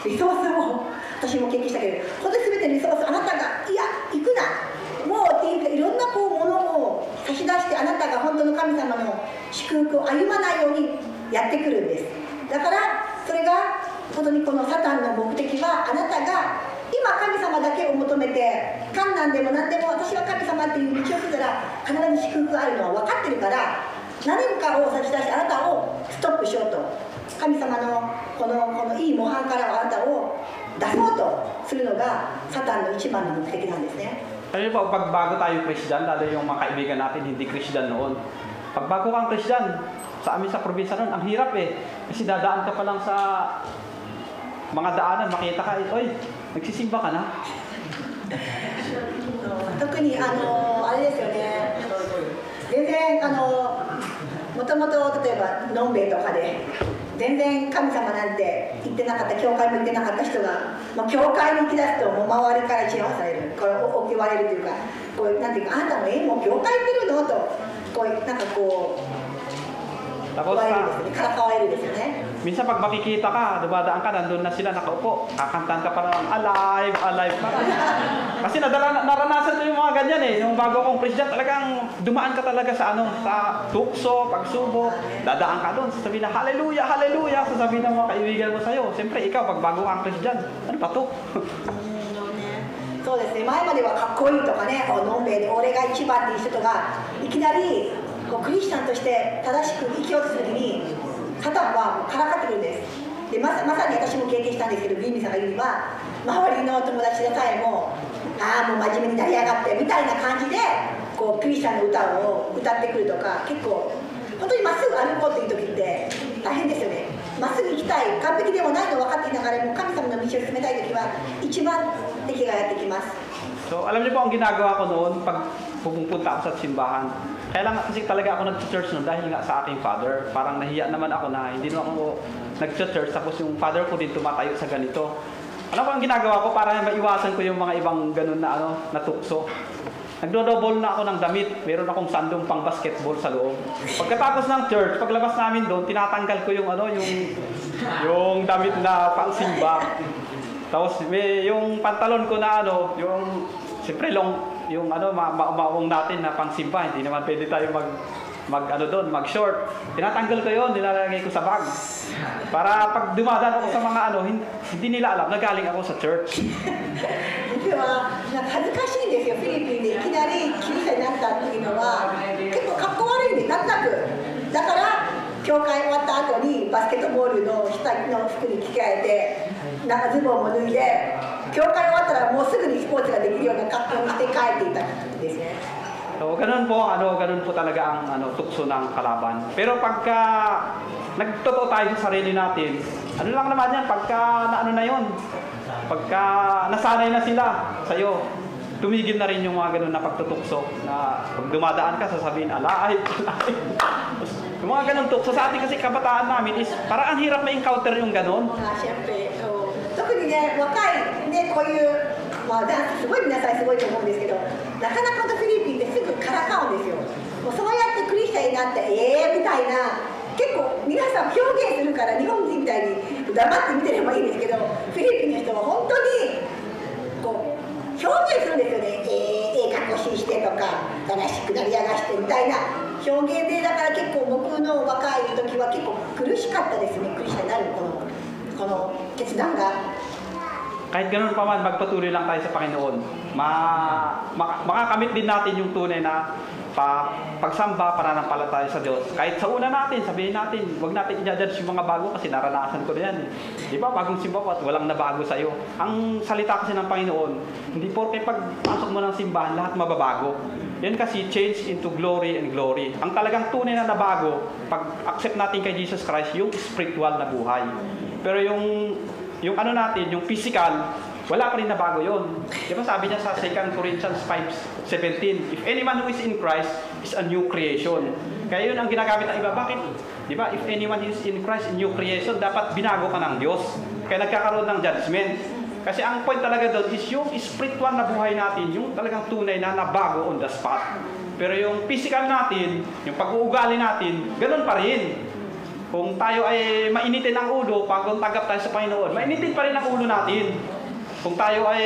リソースを、私も経験したけど、本当にすべてのリソース、あなたがいや行くな、もうっていうかいろんなものを差し出して、あなたが本当の神様の祝福を歩まないようにやってくるんです。だからそれが本当にこのサタンの目的は、あなたが今神様だけを求めて、観難でも何でも私は神様っていう道を進んだら必ず祝福があるのは分かってるから、何かを差し出してあなたをストップしようと、神様のこのいい模範からあなたを出そうとするのがサタンの一番の目的なんですね。Alam niyo po, pag bago tayo Christian, lalo yung mga kaibigan natin hindi Christian noon. Pag bago kang Christian, sa amin sa probinsya noon, ang hirap Kasi dadaan ka pa lang sa mga daanan, makita ka, oy, nagsisimba ka na. 特にあれですよね。全然もともと例えばのんべいとかで全然神様なんて言ってなかった、教会も行ってなかった人が、教会に行き出すともう周りから散らされる、これ言われるというか、こうなんていうか、あなたももう教会行ってるのとこうなんかこう。からかわれるんですよね。 Minsan pag makikita ka, dumadaan ka, nandun na sila nakaupo, kakantahan ka pa naman, alive, alive pa. Kasi naranasan ko yung mga ganyan Yung bago kong Christian, talagang dumaan ka talaga sa sa tukso, pagsubok, dadaan ka doon, sasabihin na, hallelujah, hallelujah, sasabihin ng mga kaibigan mo sa'yo. Siyempre, ikaw, pag bago kang Christian, ano pa to? そうですね、前まではかっこいいとかね、のんべいで俺が一番っていう人がいきなりクリスチャンとして正しく生きようとするときに、サタンはからかってくるんです。でまさに私も経験したんですけど、ビーミさんが言うには、周りの友達でさえも、もう真面目になりやがってみたいな感じでクリスチャンの歌を歌ってくるとか、結構本当にまっすぐ歩こうという時って大変ですよね。まっすぐ行きたい、完璧でもないの分かっていながらも神様の道を進めたい時は一番敵がやってきます。 So, alam niyo po ang ginagawa ko noon pag pupunta ako sa simbahan. Kaya lang kasi talaga ako nag-church noon dahil nga sa aking father. Parang nahiya naman ako na hindi naman ako nag-church, tapos yung father ko din tumatayo sa ganito. Alam ko ang ginagawa ko para maiwasan ko yung mga ibang ganun na na tukso. Nagdo-double na ako ng damit. Meron akong sandong pang basketball sa loob. Pagkatapos ng church, paglabas namin doon, tinatanggal ko yung yung damit na pangsimba. Tapos may yung pantalon ko na yung siyempre yung maong natin na pangsimba, hindi naman pwede tayo mag-short. Tinatanggal ko yon, nilalagay ko sa bag. Para pag dumadaan ako sa mga hindi nila alam na galing ako sa church. 実は恥ずかしいんですよ。フィリピンでいきなりキリストになったっていうのは結構かっこ悪いんで、なんとなく。だから教会終わった後にバスケットボールの下の服に着替えて、ズボンも脱いで、教会終わったらもうすぐにスポーツができるような格好にして帰っていたんですね。 So, ganun po talaga ang tukso ng kalaban. Pero pagka nagtotoo tayo sa sarili natin, lang naman yan, pagka na yun, pagka nasanay na sila sa'yo, tumigil na rin yung mga ganun na pagtutukso, na pag dumadaan ka, sasabihin, alive, alive. Yung mga ganun tukso sa atin kasi kabataan namin is, parang ang hirap ma-encounter yung ganun. Siyempre, 特にね、若いね、こういうダンスすごい皆さんすごいと思うんですけど、なかなかフィリピンってすぐからかうんですよ。もうそうやってクリスチャンになってみたいな、結構皆さん表現するから日本人みたいに黙って見てればいいんですけど、フィリピンの人は本当にこう表現するんですよね。格好してとか、悲しくなりやがしてみたいな表現で、だから結構僕の若い時は結構苦しかったですね。クリスチャンになるこの決断が。Kahit ganoon pa man, magpatuloy lang tayo sa Panginoon. Makakamit din natin yung tunay na pagsamba, pananampalataya sa Diyos. Kahit sa una natin, sabihin natin, huwag natin i-judge yung mga bago kasi naranasan ko na yan. Di ba, bagong simbahan, walang nabago sa'yo. Ang salita kasi ng Panginoon, hindi porke pagpasok mo ng simbahan, lahat mababago. Yan kasi change into glory and glory. Ang talagang tunay na nabago, pag-accept natin kay Jesus Christ, yung spiritual na buhay. Pero yung ano natin, yung physical, wala pa rin nabago yun. Di ba sabi niya sa 2 Corinthians 5:17, if anyone who is in Christ is a new creation. Kaya yun ang ginagamit ng iba. Bakit? Di ba? If anyone is in Christ, a new creation, dapat binago ka ng Diyos. Kaya nagkakaroon ng judgment. Kasi ang point talaga doon is yung spiritual na buhay natin, yung talagang tunay na nabago on the spot. Pero yung physical natin, yung pag-uugali natin, ganun pa rin. Kung tayo ay mainitin ang ulo, pag tanggap tayo sa Panginoon, mainitin pa rin ang ulo natin. Kung tayo ay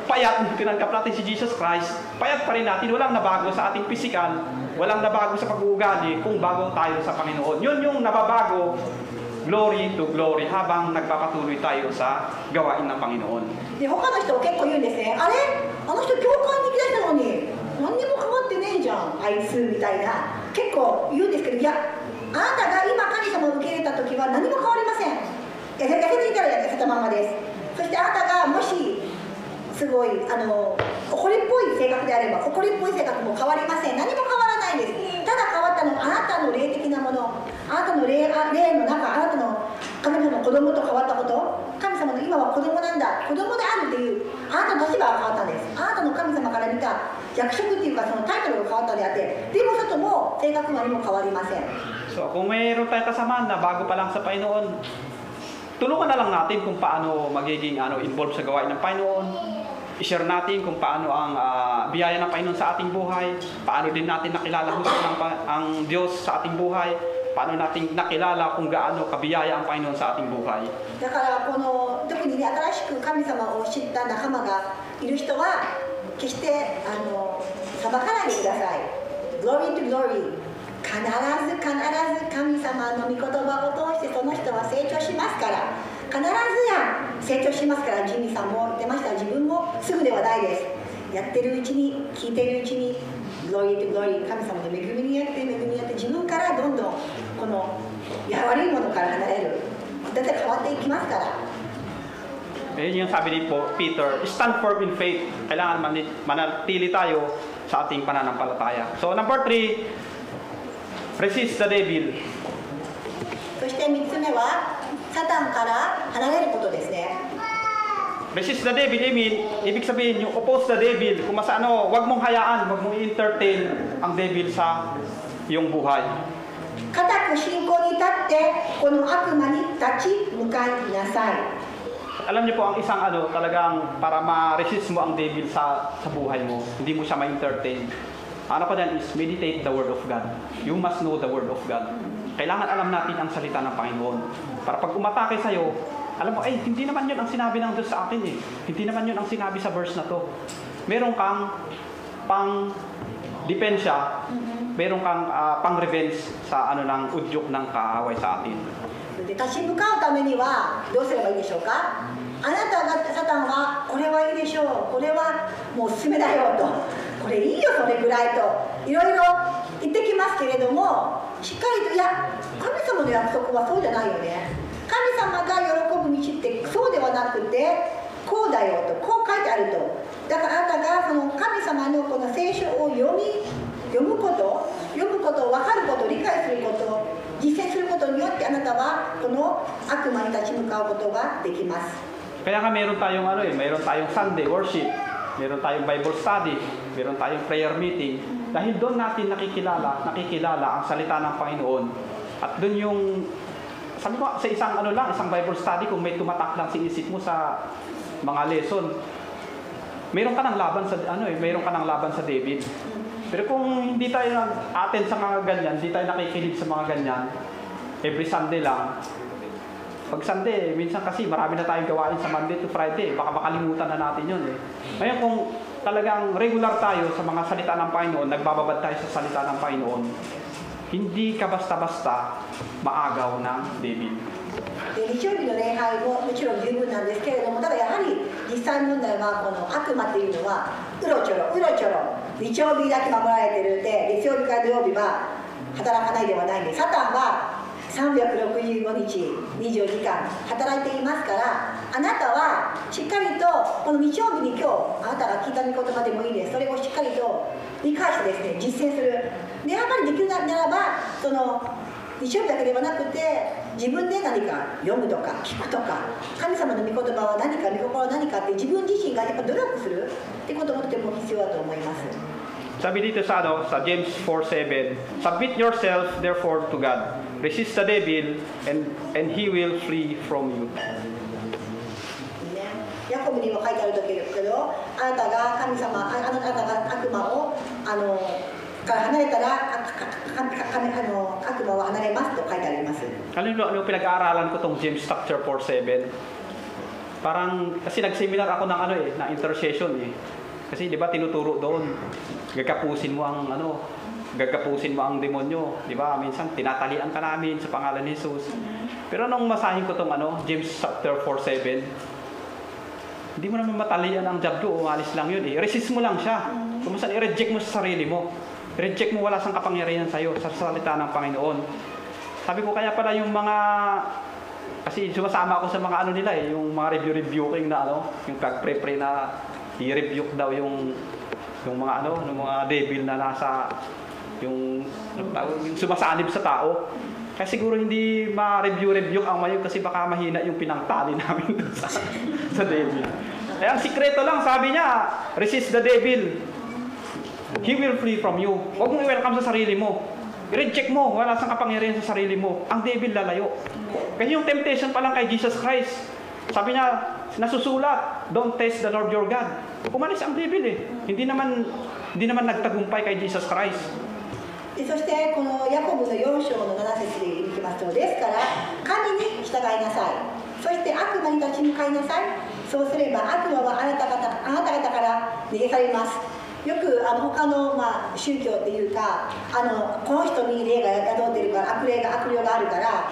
payat, tinanggap natin si Jesus Christ, payat pa rin natin, walang nabago sa ating physical, walang nabago sa pag-uugali kung bago tayo sa Panginoon. Yun yung nababago, glory to glory, habang nagpapatuloy tayo sa gawain ng Panginoon. で、他の人結構言うんですね。あれ、あの人教会に来たのに何にも変わってねえじゃん、あいつみたいな結構言うんですけど、いや、あなたが今神様を受け入れた時は何も変わりません。痩せていたら痩せたままです。そしてあなたがもしすごい誇りっぽい性格であれば、誇りっぽい性格も変わりません。何も変わらないです。ただ変わったのはあなたの霊的なもの、あなたの霊の中、あなたの神様の子供と変わったこと、神様の今は子供なんだ、子供であるというあなたの立場が変わったんです。あなたの神様から見た役職っていうかそのタイトルが変わったであって、でも外も性格も何も変わりません。 So kung mayroon tayong kasamahan na bago pa lang sa Panginoon, tulungan na lang natin kung paano magiging involved sa gawain ng Panginoon. I-share natin kung paano ang biyaya ng Panginoon sa ating buhay, paano din natin nakilala ang Diyos sa ating buhay, paano natin nakilala kung gaano kabiyaya ang Panginoon sa ating buhay. だからこの特にね、新しく神様を知った仲間がいる人は決して裁かないでください。Glory to glory。必ず神様の御言葉を通してその人は成長しますから、必ず成長しますから、ジミーさんも言ってました。自分もすぐではないです。やってるうちに、聞いてるうちに、グローリーとグローリー、神様の恵みによって自分からどんどんこの悪いものから離れる、だって変わっていきますから。Yung sabi ni Peter, stand firm in faith. Kailangan manatili tayo sa ating pananampalataya. So number 3, resist the devil. そして3つ目はサタンから離れることですね。 Resist the devil, ibig sabihin yung oppose the devil. Kung wag mong hayaan, wag mong entertain ang devil sa iyong buhay. 固く信仰に立ってこの悪魔に立ち向かいなさい。 Alam niyo po ang isang talagang para ma-resist mo ang devil sa buhay mo, hindi mo siya ma-entertain. Ano pa dyan is meditate the Word of God. You must know the Word of God. Kailangan alam natin ang salita ng Panginoon. Para pag umatake sa'yo, alam mo, hindi naman yun ang sinabi ng Diyos sa akin eh. Hindi naman yun ang sinabi sa verse na to. Meron kang pang-depensya, meron kang pang-revenge sa ng udyok ng kaaway sa atin. 立ち向かうためにはどうすればいいでしょうか。あなたがサタンはこれはいいでしょう、これはもうおすすめだよと、これいいよそれぐらいといろいろ言ってきますけれども、しっかりといや神様の約束はそうじゃないよね。神様が喜ぶ道ってそうではなくてこうだよと、こう書いてあると。だからあなたがその神様のこの聖書を読むこと、分かること、理解すること、実践することによってあなたはこの悪魔に立ち向かうことができます。 Kaya nga meron tayong meron tayong Sunday worship, meron tayong Bible study, meron tayong prayer meeting. Dahil doon natin nakikilala ang salita ng Panginoon. At doon yung sabi ko sa isang isang Bible study, kung may tumatak lang sa isip mo sa mga lesson, meron ka ng laban sa meron ka ng laban sa David. Pero kung hindi tayo nag-attend sa mga ganyan, hindi tayo nakikinig sa mga ganyan, every Sunday lang, Pag Sunday, minsan kasi marami na tayong gawain sa Monday to Friday. Baka makalimutan na natin yun eh. Ngayon kung talagang regular tayo sa mga salita ng Panginoon, nagbababad tayo sa salita ng Panginoon, hindi ka basta-basta maagaw ng devil. で日曜日の礼拝ももちろん十分なんですけれども、ただやはり実際問題はこの悪魔っていうのはうろちょろ日曜日だけ守られてるで、月曜日から土曜日は働かないではないんで、サタンは365日24時間働いていますから、あなたはしっかりとこの日曜日に今日あなたが聞いた御言葉でもいいです。それをしっかりと理解してですね、実践する。でやっぱりできるならばその日曜日だけではなくて、自分で何か読むとか聞くとか、神様の御言葉は何か、御心は何かって自分自身がやっぱ努力するってこともとても必要だと思います。Sabi dito sa James 4:7, submit yourself therefore to God. Resist the devil and he will flee from you. ヤコブにも書いてあるけど、あなたが神様、あなたが悪魔をから離れたら悪魔は離れますと書いてあります。Ano pinag-aaralan ko tong James chapter 4:7? Parang kasi nag-seminar ako ng intercession eh. Kasi 'di ba tinuturo doon, gagapusin mo ang gagapusin mo ang demonyo, 'di ba? Minsan tinatalian ka namin sa pangalan ni Jesus. Pero nung masahin ko tong James chapter 4:7, hindi mo naman matalian ang diablo, umalis lang 'yun eh. Resist mo lang siya. Kung saan i-reject mo sa sarili mo. Reject mo, wala sang kapangyarihan sa iyo sa salita ng Panginoon. Sabi ko kaya pala yung mga kasi sumasama ako sa mga nila eh, yung mga rebuking na yung pag-pray na i-rebuke daw yung mga yung mga devil na nasa yung sumasanib sa tao. Kasi siguro hindi ma-rebuke ang mayon kasi baka mahina yung pinangtali namin sa devil. Kaya ang sikreto lang, sabi niya, resist the devil. He will flee from you. Huwag mong i-welcome sa sarili mo. I-reject mo, wala sang kapangyarihan sa sarili mo. Ang devil lalayo. Kasi yung temptation pa lang kay Jesus Christ. Sabi niya, nasusulat, don't test the Lord your God. Umalis ang devil eh. Hindi naman nagtagumpay kay Jesus Christ. そしてこのヤコブの4章の7節でいきますと、ですから神に従いなさい。そして悪魔に立ち向かいなさい。そうすれば悪魔はあなた方から逃げ去ります。よく他の宗教っていうかこの人に霊が宿っているから悪霊があるから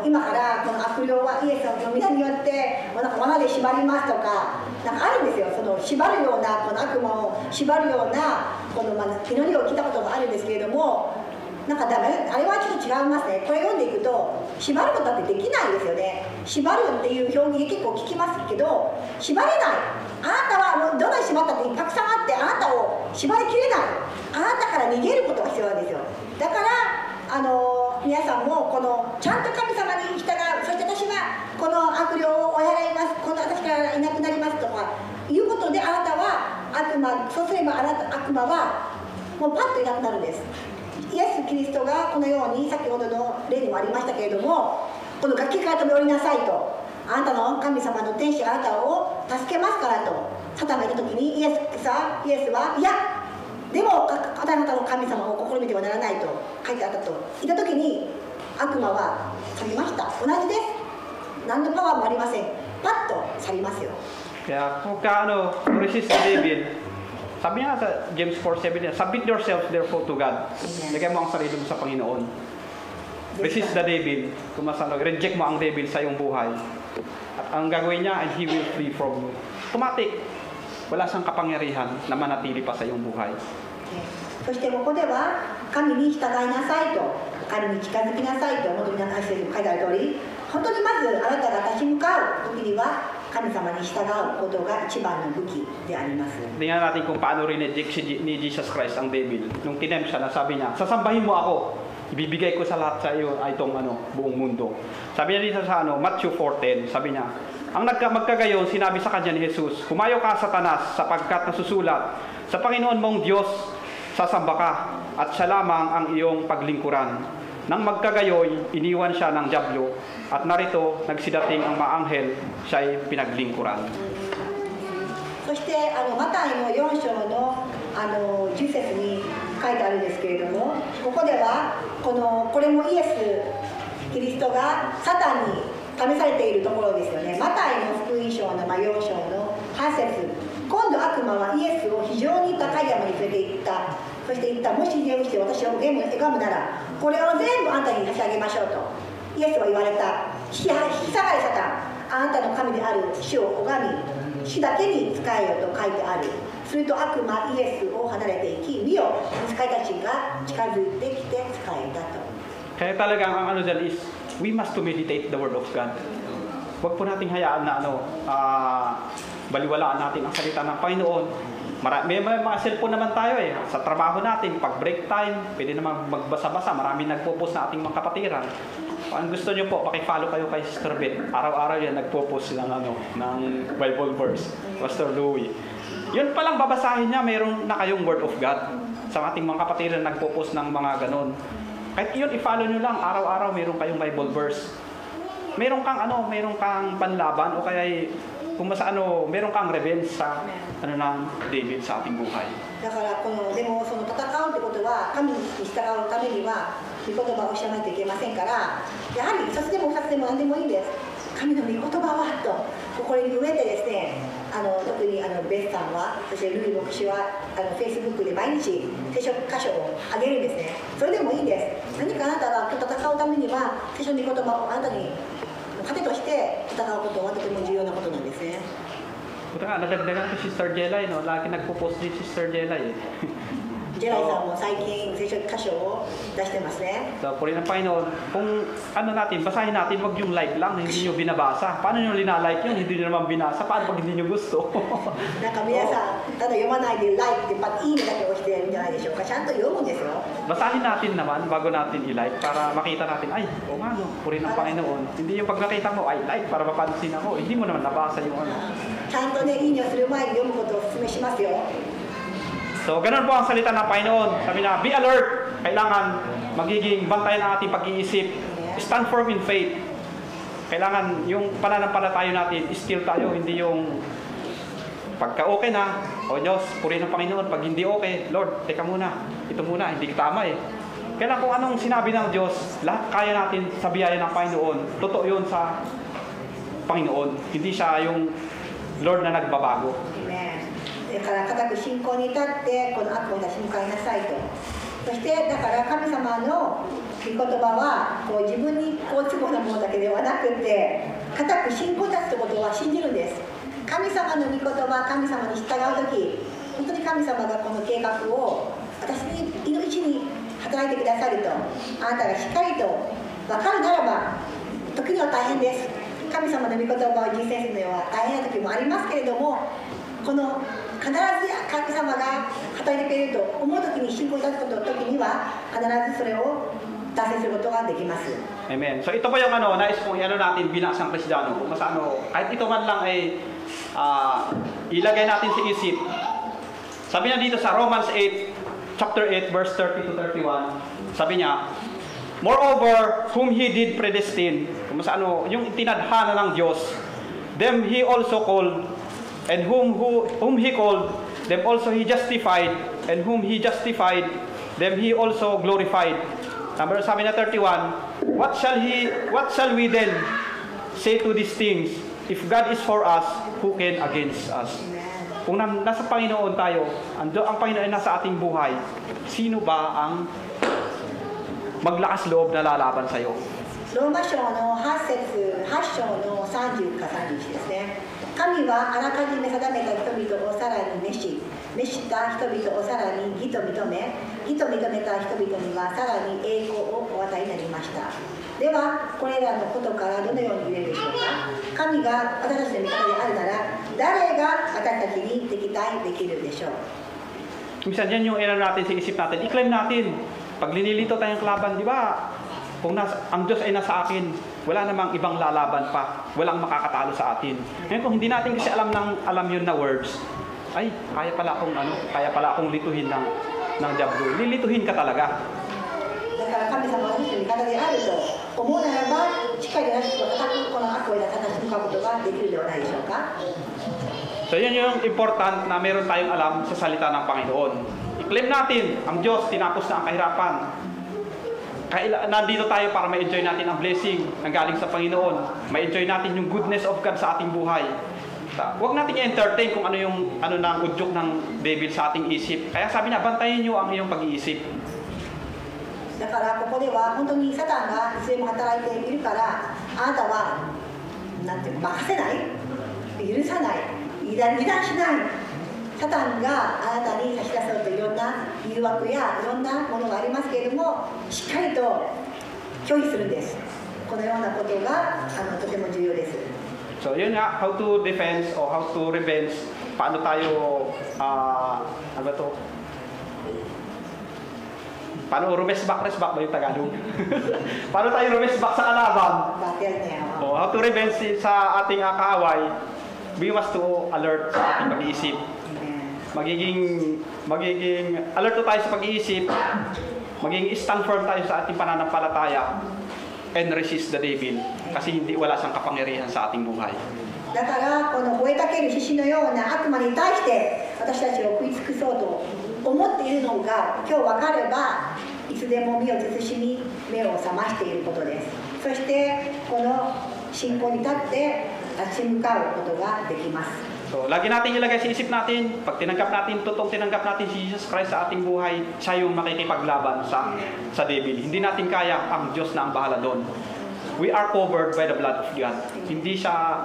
今からこの悪霊はイエスの皆によって罠で縛りますとかあるんですよ。その縛るようなこの悪魔を縛るようなこの祈りを聞いたことがあるんですけれども、ダメあれはちょっと違いますね。これ読んでいくと縛ることってできないですよね。縛るっていう表現結構聞きますけど、縛れない。あなたはどんなに縛ったってたくさんあってあなたを縛りきれない。あなたから逃げることが必要なんですよ。だから皆さんもちゃんと神様に従う。そして私はこの悪霊を追い払います。この私からいなくなりますとかいうことであなたはそうすれば悪魔はもうパッといなくなるんです。イエス・キリストがこのように先ほどの例にもありましたけれども、この崖から飛び降りなさいと、あなたの神様の天使があなたを助けますからとサタンがいた時にイエスはいやでもあなたの神様を試みてはならないと書いてあったと言った時に悪魔は去りました。同じです。何のパワーもありません。パッと去りますよ。Kaya kung resist the devil, sabi nga sa James 4:7, submit yourself therefore to God. Lagay mo ang sarili mo sa Panginoon. Resist the devil. Reject mo ang devil sa iyong buhay. At ang gagawin niya, and he will flee from you. Automatic. Wala siyang kapangyarihan na manatili pa sa iyong buhay. そしてここでは神に従いなさいと、神に近づきなさいと元に書いてある通り、本当にまずあなたが立ち向かう時には神様に従うことが一番の武器であります。Tingnan natin kung paano rineject ni Jesus Christ ang devil. Nung tinempt siya, sabi niya, sasambahin mo ako. Ibibigay ko sa lahat sa iyo itong buong mundo. Sabi niya dito sa Matthew 4:10, sabi niya, ang magkagayon, sinabi sa kanya ni Jesus, humayo ka Satanas, sapagkat nasusulat, sa Panginoon mong Diyos, sasamba ka, at siya lamang ang iyong paglingkuran. Nang magkagayoy, iniwan siya ng diablo, at narito, nagsidating ang mga anghel, siya'y pinaglingkuran. そしてマタイの4章の10節に書いてあるんですけれども、ここではこれもイエス・キリストがサタンに試されているところですよね。マタイの福音書の4章の8節、今度悪魔はイエスを非常に高い山に連れて行った。そして言った。もしひれ伏して私を拝むなら、これを全部あんたに差し上げましょうと。イエスは言われた。引き下がれサタン。あなたの神である主を拝み、主だけに仕えよと書いてある。すると悪魔イエスを離れていき、見よ、使いたちが近づいてきて仕えたと。Kaya talagang ang ano dyan is, we must to meditate the Word of God. Huwag po nating hayaan na baliwalaan natin ang salita ng Panginoon. May mga cellphone naman tayo eh. Sa trabaho natin, pag break time, pwede naman magbasa-basa. Marami nagpo-post na ating mga kapatiran. Kung gusto nyo po, pakifollow kayo kay Sister Beth. Araw-araw yan, nagpo-post ng Bible verse. Pastor Louie. Yun palang babasahin niya, mayroon na kayong Word of God. Sa ating mga kapatiran, nagpo-post ng mga ganon. Kahit yun, i-follow nyo lang, araw-araw mayroon kayong Bible verse. Meron kang panlaban o kaya kung meron kang revenge sa ng David sa ating buhay. だからでもその戦うってことは神に従うためには御言葉を知らないといけませんから、やはり一つでも二つでも何でもいいんです。神の御言葉はとこれに植えてですね、特にベスさんは、そしてルイ牧師はFacebook で毎日聖書箇所をあげるんですね。それでもいいんです。何かあなたが戦うためには聖書の御言葉をあなたに糧として戦うことはとても重要なことなんですね。Buta nga, nadagdagan ko si Sister Jelay, no? Lagi nagpo-post din si Sister Jelay eh. ジェライさんも最近聖書箇所を出してますね。So, puri ng Panginoon, kung basahin natin, wag yung like lang, hindi nyo binabasa. Paano nyo linalike yun? Hindi nyo naman binasa. Paano pag hindi nyo gusto? なんか皆さん、ただ読まないでlikeっていいねだけ押してるんじゃないでしょうか。ちゃんと読むんですよ。Basahin natin naman bago natin i-like para makita natin, ay, o nga no, puri ng Panginoon. Hindi yung pag nakita mo, ay, like, para mapansin ako. Hindi mo naman nabasa yung ano. ちゃんとね、いいねをする前に読むことをお勧めしますよ。So, ganun po ang salita ng Panginoon. Sabi na, be alert. Kailangan magiging bantayan ang ating pag-iisip. Stand firm in faith. Kailangan yung pananampalataya natin, still tayo, hindi yung pagka okay na, o Diyos, purihin ng Panginoon. Pag hindi okay, Lord, teka muna. Ito muna, hindi tama eh. Kailangan kung anong sinabi ng Diyos, lahat kaya natin sa biyaya ng Panginoon. Totoo yun sa Panginoon. Hindi siya yung Lord na nagbabago. Amen. だから固く信仰に至ってこの悪を出し向かいなさいと。そしてだから神様の御言葉は自分に都合なものだけではなくて、固く信仰を出すということは信じるんです。神様の御言葉、神様に従う時、本当に神様がこの計画を私に命に働いてくださると、あなたがしっかりと分かるならば、時には大変です。神様の御言葉を実践するのは大変な時もありますけれども、この必ず神様が働いてくれると思う時に信仰いただく時には必ずそれを達成することができます。 Amen. So ito po yung nais kong natin bilang isang Kristiyano. Kung mas kahit ito man lang ay ilagay natin sa isip. Sabi na dito sa Romans 8, chapter 8, verse 30 to 31, sabi niya, moreover, whom He did predestine, kung mas yung tinadhana ng Diyos, them He also called, and whom He called, them also He justified, and whom He justified, them He also glorified. Sabi na 31, what shall we then say to these things? If God is for us, who can against us? Kung nasa Panginoon tayo, ang Panginoon ay nasa ating buhay, sino ba ang maglakas loob na lalaban sa iyo? ローマ書の8章の30か31ですね。神はあらかじめ定めた人々をさらに召した人々をさらに義と認め、義と認めた人々にはさらに栄光をお与えになりました。では、これらのことからどのように言えるでしょうか。神が私たちの味方であるなら、誰が私たちに敵対できるでしょう。 Minsan yan yung natin sa isip natin, i-claim natin. Pag linilito tayong kalaban, di ba? Kung ang Diyos ay nasa akin, wala namang ibang lalaban pa. Walang makakatalo sa atin. Ngayon kung hindi natin kasi alam yun na words, ay, kaya pala akong lituhin ng diablo. Lilituhin ka talaga. だから神様が私の味方であると思うならば、しっかりと私と固くこの悪を立ち向かうことができるではないでしょうか。 So yan yung important na meron tayong alam sa salita ng Panginoon. I-claim natin, ang Diyos tinapos na ang kahirapan. nandito tayo para ma-enjoy natin ang blessing na galing sa Panginoon. Ma-enjoy natin yung goodness of God sa ating buhay. Huwag natin i-entertain kung ano na ang udyok ng devil sa ating isip. Kaya sabi niya, bantayan niyo ang iyong pag-iisip. だからここでは本当にサタンがいつでも働いているから、あなたはなんていうか任せない、許さない、油断しない。サタンがあなたに差し出そうといろんな誘惑やいろんなものがありますけれども、しっかりと拒否するんです。このようなことがとても重要です。 So yun nga, how to defense or how to revenge, paano tayo, ano ba to? Paano reverse back ba yung Tagalog? Paano tayo reverse back sa kalaban? O, how to revenge sa ating kaaway, we must to alert sa ating pag-iisip. Magiging alert tayo sa pag-iisip, magiging stand firm tayo sa ating pananampalataya, and resist the devil. Kasi wala siyang kapangyarihan sa ating buhay. だからこの吠えたける獅子のような悪魔に対して私たちを食い尽くそうと思っているのが今日分かればいつでも身を慎み目を覚ましていることです。そしてこの信仰に立って立ち向かうことができます。 So, lagi natin ilagay sa isip natin, pag totoong tinanggap natin si Jesus Christ sa ating buhay, siya yung makikipaglaban sa devil. Hindi natin kaya, ang Diyos na ang bahala doon. We are covered by the blood of God. Hindi siya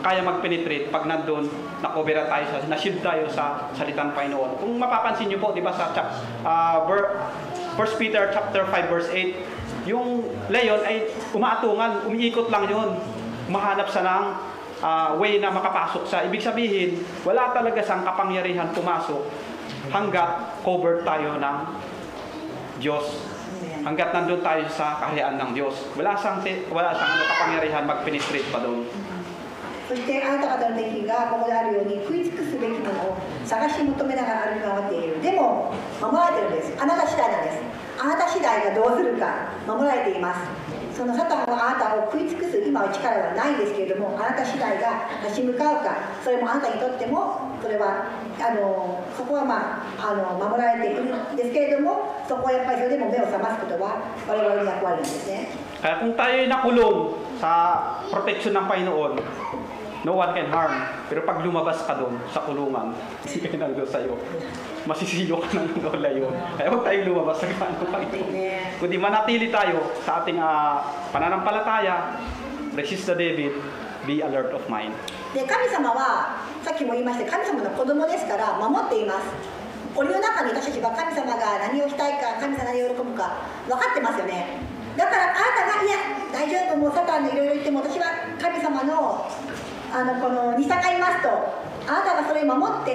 kaya mag-penetrate pag nandun, na-cover tayo, na-shield tayo sa salitang Panginoon. Kung mapapansin niyo po, di ba sa 1 Peter chapter 5 verse 8, yung leon ay umaatungan, umiikot lang yun. Mahanap sa ng way na makapasok sa. Ibig sabihin, wala talaga siyang kapangyarihan pumasok hanggat covered tayo ng Diyos. Hanggat nandun tayo sa kaharian ng Diyos. Wala siyang kapangyarihan mag-penetrate pa doon. そしてあなた方の敵がここであるように食い尽くすべきものを探し求めながら歩き回っている。でも守られているんです。あなた次第なんです。あなた次第がどうするか守られています。そのサタンはあなたを食い尽くす今は力はないんですけれども、あなた次第が立ち向かうか、それもあなたにとってもそれはそこは守られているんですけれども、そこはやっぱりそれでも目を覚ますことは我々の役割なんですね。 Kaya kung tayo ay nakulong sa protection ng Panginoon, no one can harm. Pero pag lumabas ka doon sa kulungan, hindi ka nang doon sa'yo, masisilo ka ng lola yun. Kaya huwag tayong lumabas sa kanong Panginoon. Kundi manatili tayo sa ating pananampalataya, resist the devil, be alert of mind. で神様はさっきも言いました神様の子供ですから守っています。檻の中に私たちは神様が何をしたいか、神様が何を喜ぶか分かってますよね。だからあなたがいや大丈夫もうサタンでいろいろ言っても私は神様のこのに従いますとあなたがそれを守よ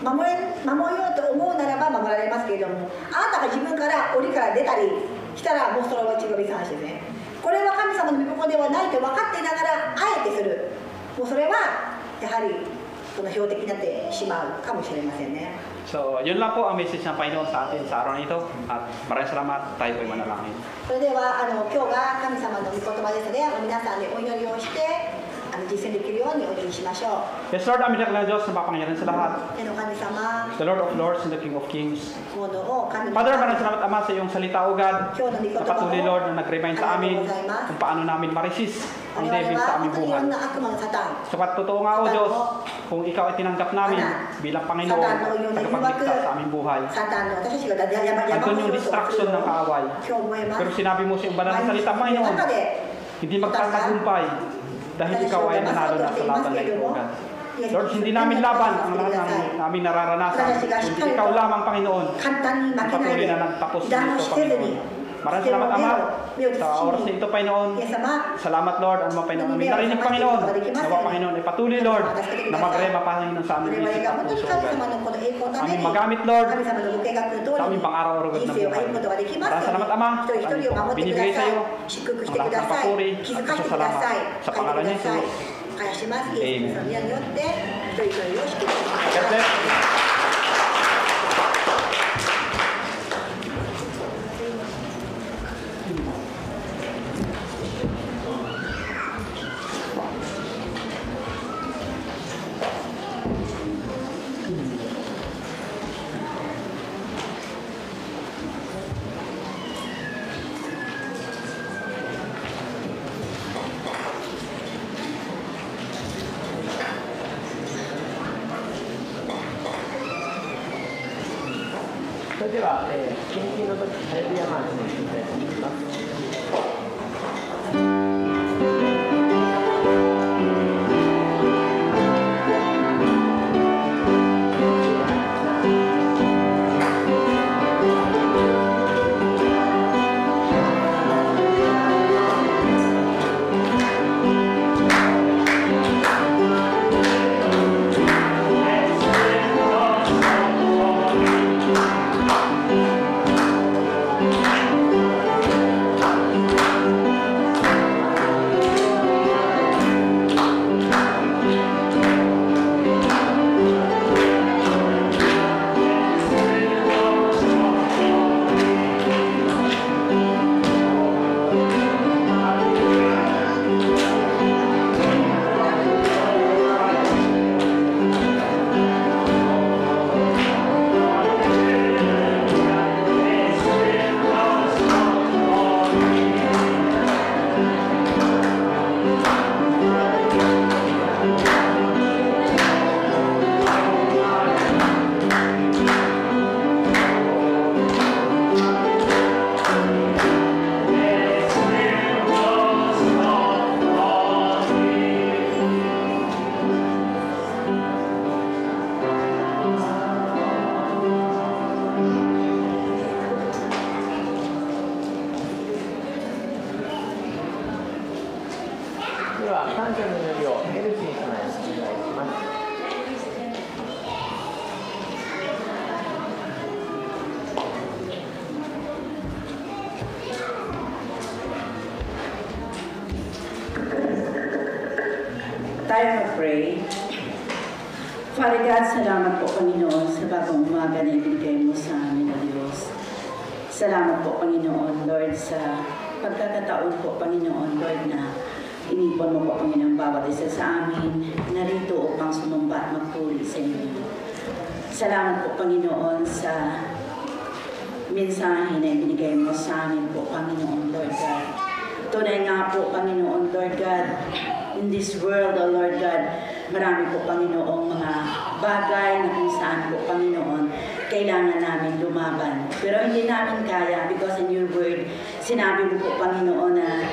うと思うならば守られますけれども、あなたが自分から檻から出たりしたらもうそれは違う別話ですね。これは神様の御心ではないと分かっていながらあえてする、もうそれはやはりその標的になってしまうかもしれませんね。 So, yun lang po ang message ng Panginoon sa atin sa araw na ito. At maraming salamat. Tayo po'y manalangin. それでは今日が神様の御言葉ですので皆さんでお祈りをして実践できるようにお祈りしましょう。 Yes, Lord, amin na Diyos na mapangyarihan sa lahat. 天の神様、 The Lord of Lords and the King of Kings. 今度を神 Father, maraming salamat Ama sa iyong salita, O God. 今日の御言 Na 葉 patuloy, を Lord, na nag-remind sa amin kung paano namin ma-resist 我 ang 々 devil は sa 本 aming 当にいろ buhay. んな悪魔のサタン、 Sapat totoo nga, O Diyos, kung ikaw ay tinanggap namin bilang Panginoon at tagapagligtas sa aming buhay. サタンの私たちが山 Andun yung を distraction ng kaaway. 今日思います。 Pero sinabi mo sa iyong banal na salita, の Panginoon, 中で hindi magtatagumpay dahil ikaw ay nanalo na sa laban na ito, O God. Lord, hindi namin laban ang lahat ng aming nararanasan, kundi ikaw lamang, Panginoon, 簡単に負けない patuloy で na nagtapos 油断を dito, してずに Panginoon. Maraming salamat, Ama, sa oras na ito, Panginoon. イエス様 Salamat, Lord, ang mga Panginoon. May narinig, Panginoon, nawa, Panginoon, ay patuloy, Lord, na magrema, Panginoon, sa 我 aming 々 isip が at 本当に puso, 神 God. 様のこの栄光のため Aming に magamit, Lord, 神様のご計画の通 sa り aming pang-araw-araw na 人生を歩む buhay. ことができます Maraming よう salamat, に Ama, 一人一人を守ってく binibigay だ sa さい iyo 祝福し ang てく lahat だ ng さい papuri 気 at づかせてくだ pasasalamat さい sa 書い pangalan て ni ください Jesus. 返しますイエスの皆によって一人一人を祝福してくだ God さい bless. れでは、献金の時ハレルヤマーチをしていきたいと思います。では、感謝の祈りをヘルシーに備えお願いします。Tayo mag-pray. Father God, salamat po Panginoon sa bagong umaga na ibigay mo sa amin, O Diyos. Salamat po Panginoon, Lord, sa pagkakataon po Panginoon, Lord, na inipon mo po Panginoon bawat isa sa amin, narito upang sumamba at magpuri sa inyo. Salamat po Panginoon sa mensahe na ibinigay mo sa amin po Panginoon, Lord God. Tunay nga po Panginoon, Lord God, in this world, O Lord God, marami po Panginoong mga bagay na kung saan po Panginoon, kailangan namin lumaban. Pero hindi namin kaya because in your word, sinabi mo po Panginoon na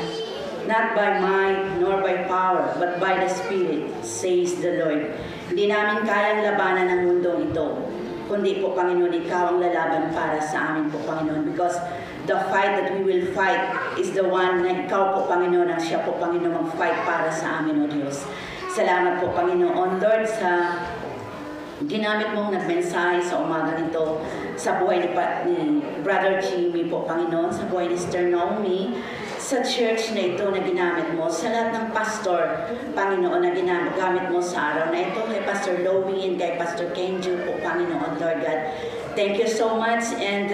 not by might nor by power, but by the Spirit, says the Lord. Hindi namin kayang labanan ang mundong ito, kundi po Panginoon, ikaw ang lalaban para sa amin po Panginoon, because the fight that we will fight is the one na ikaw po Panginoon ang siya po Panginoon mag-fight para sa amin, O Diyos. Salamat po Panginoon, Lord, sa ginamit mong nagmensahe sa umaga nito sa buhay ni Brother Jimmy po Panginoon, sa buhay ni Sister Naomi, sa church na ito na ginamit mo, sa lahat ng pastor, Panginoon, na ginamit mo sa araw na ito, kay Pastor Louie and kay Pastor Kenju po, Panginoon, Lord God. Thank you so much, and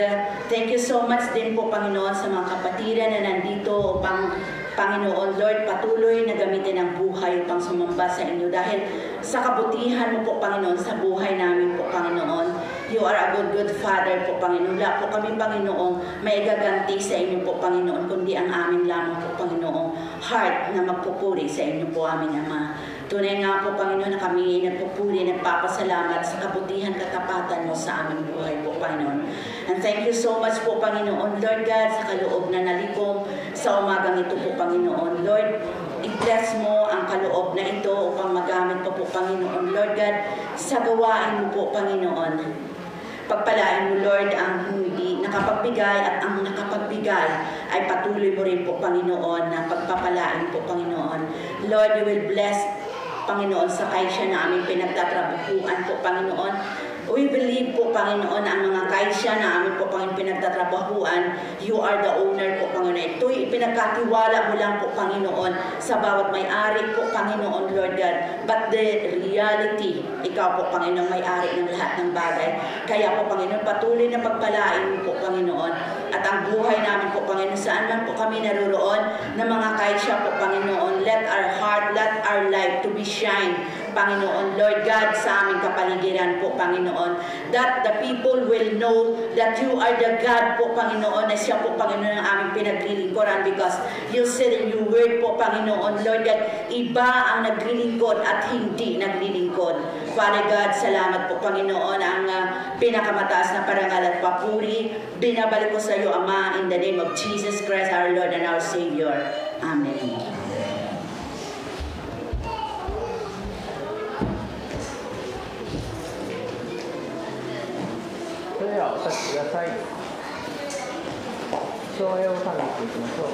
thank you so much din po, Panginoon, sa mga kapatiran na nandito upang, Panginoon, Lord, patuloy na gamitin ang buhay upang sumamba sa inyo dahil sa kabutihan mo po, Panginoon, sa buhay namin po, Panginoon. You are a good Father po, Panginoon. Wala po kami, Panginoon, may gaganti sa inyo po, Panginoon, kundi ang amin lamang po, Panginoon, heart na magpupuri sa inyo po, aming Ama. Tunay nga po, Panginoon, na kami nagpupuri, nagpapasalamat sa kabutihan, katapatan mo sa aming buhay po, Panginoon. And thank you so much po, Panginoon, Lord God, sa kaloob na nalikom sa umagang ito po, Panginoon. Lord, i-bless mo ang kaloob na ito upang magamit po, Panginoon. Lord God, sa gawain mo po, Panginoon. Pagpalain mo, Lord, ang hindi nakapagbigay at ang nakapagbigay ay patuloy mo rin po, Panginoon, na pagpapalain po, Panginoon. Lord, you will bless, Panginoon, sa kaisya na aming pinagtatrabahuan po, Panginoon. We believe po, Panginoon, ang mga kaisya na amin po, Panginoon, pinagtatrabahuan, you are the owner po, Panginoon. Ito'y ipinagkatiwala mo lang po, Panginoon, sa bawat may-ari po, Panginoon, Lord God. But the reality, ikaw po, Panginoon, may-ari ng lahat ng bagay. Kaya po, Panginoon, patuloy na pagpalain mo po, Panginoon. At ang buhay namin po, Panginoon, saan man po kami naroroon ng mga kaisya po, Panginoon, let our heart, let our life to be shine Panginoon, Lord God, sa aming kapaligiran po, Panginoon, that the people will know that you are the God po, Panginoon, na siya po, Panginoon, ang aming pinaglilingkuran, because you said in your word po, Panginoon, Lord God, iba ang naglilingkod at hindi naglilingkod. Father God, salamat po, Panginoon, ang pinakamataas na parangal at papuri, binabalik ko sa iyo, Ama, in the name of Jesus Christ, our Lord and our Savior. Amen. それではお立ちください。照英を賛美していきましょう。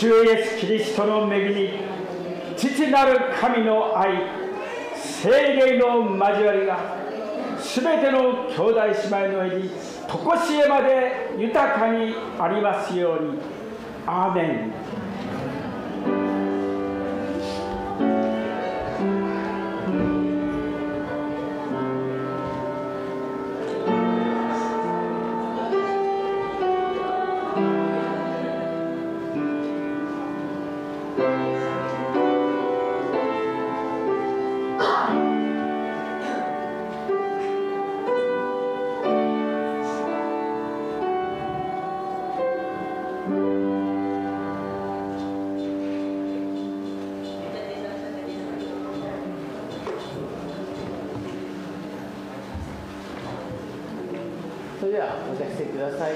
主イエス・キリストの恵み、父なる神の愛、聖霊の交わりが、すべての兄弟姉妹の上に、とこしえまで豊かにありますように。アーメン。それではお立ちください。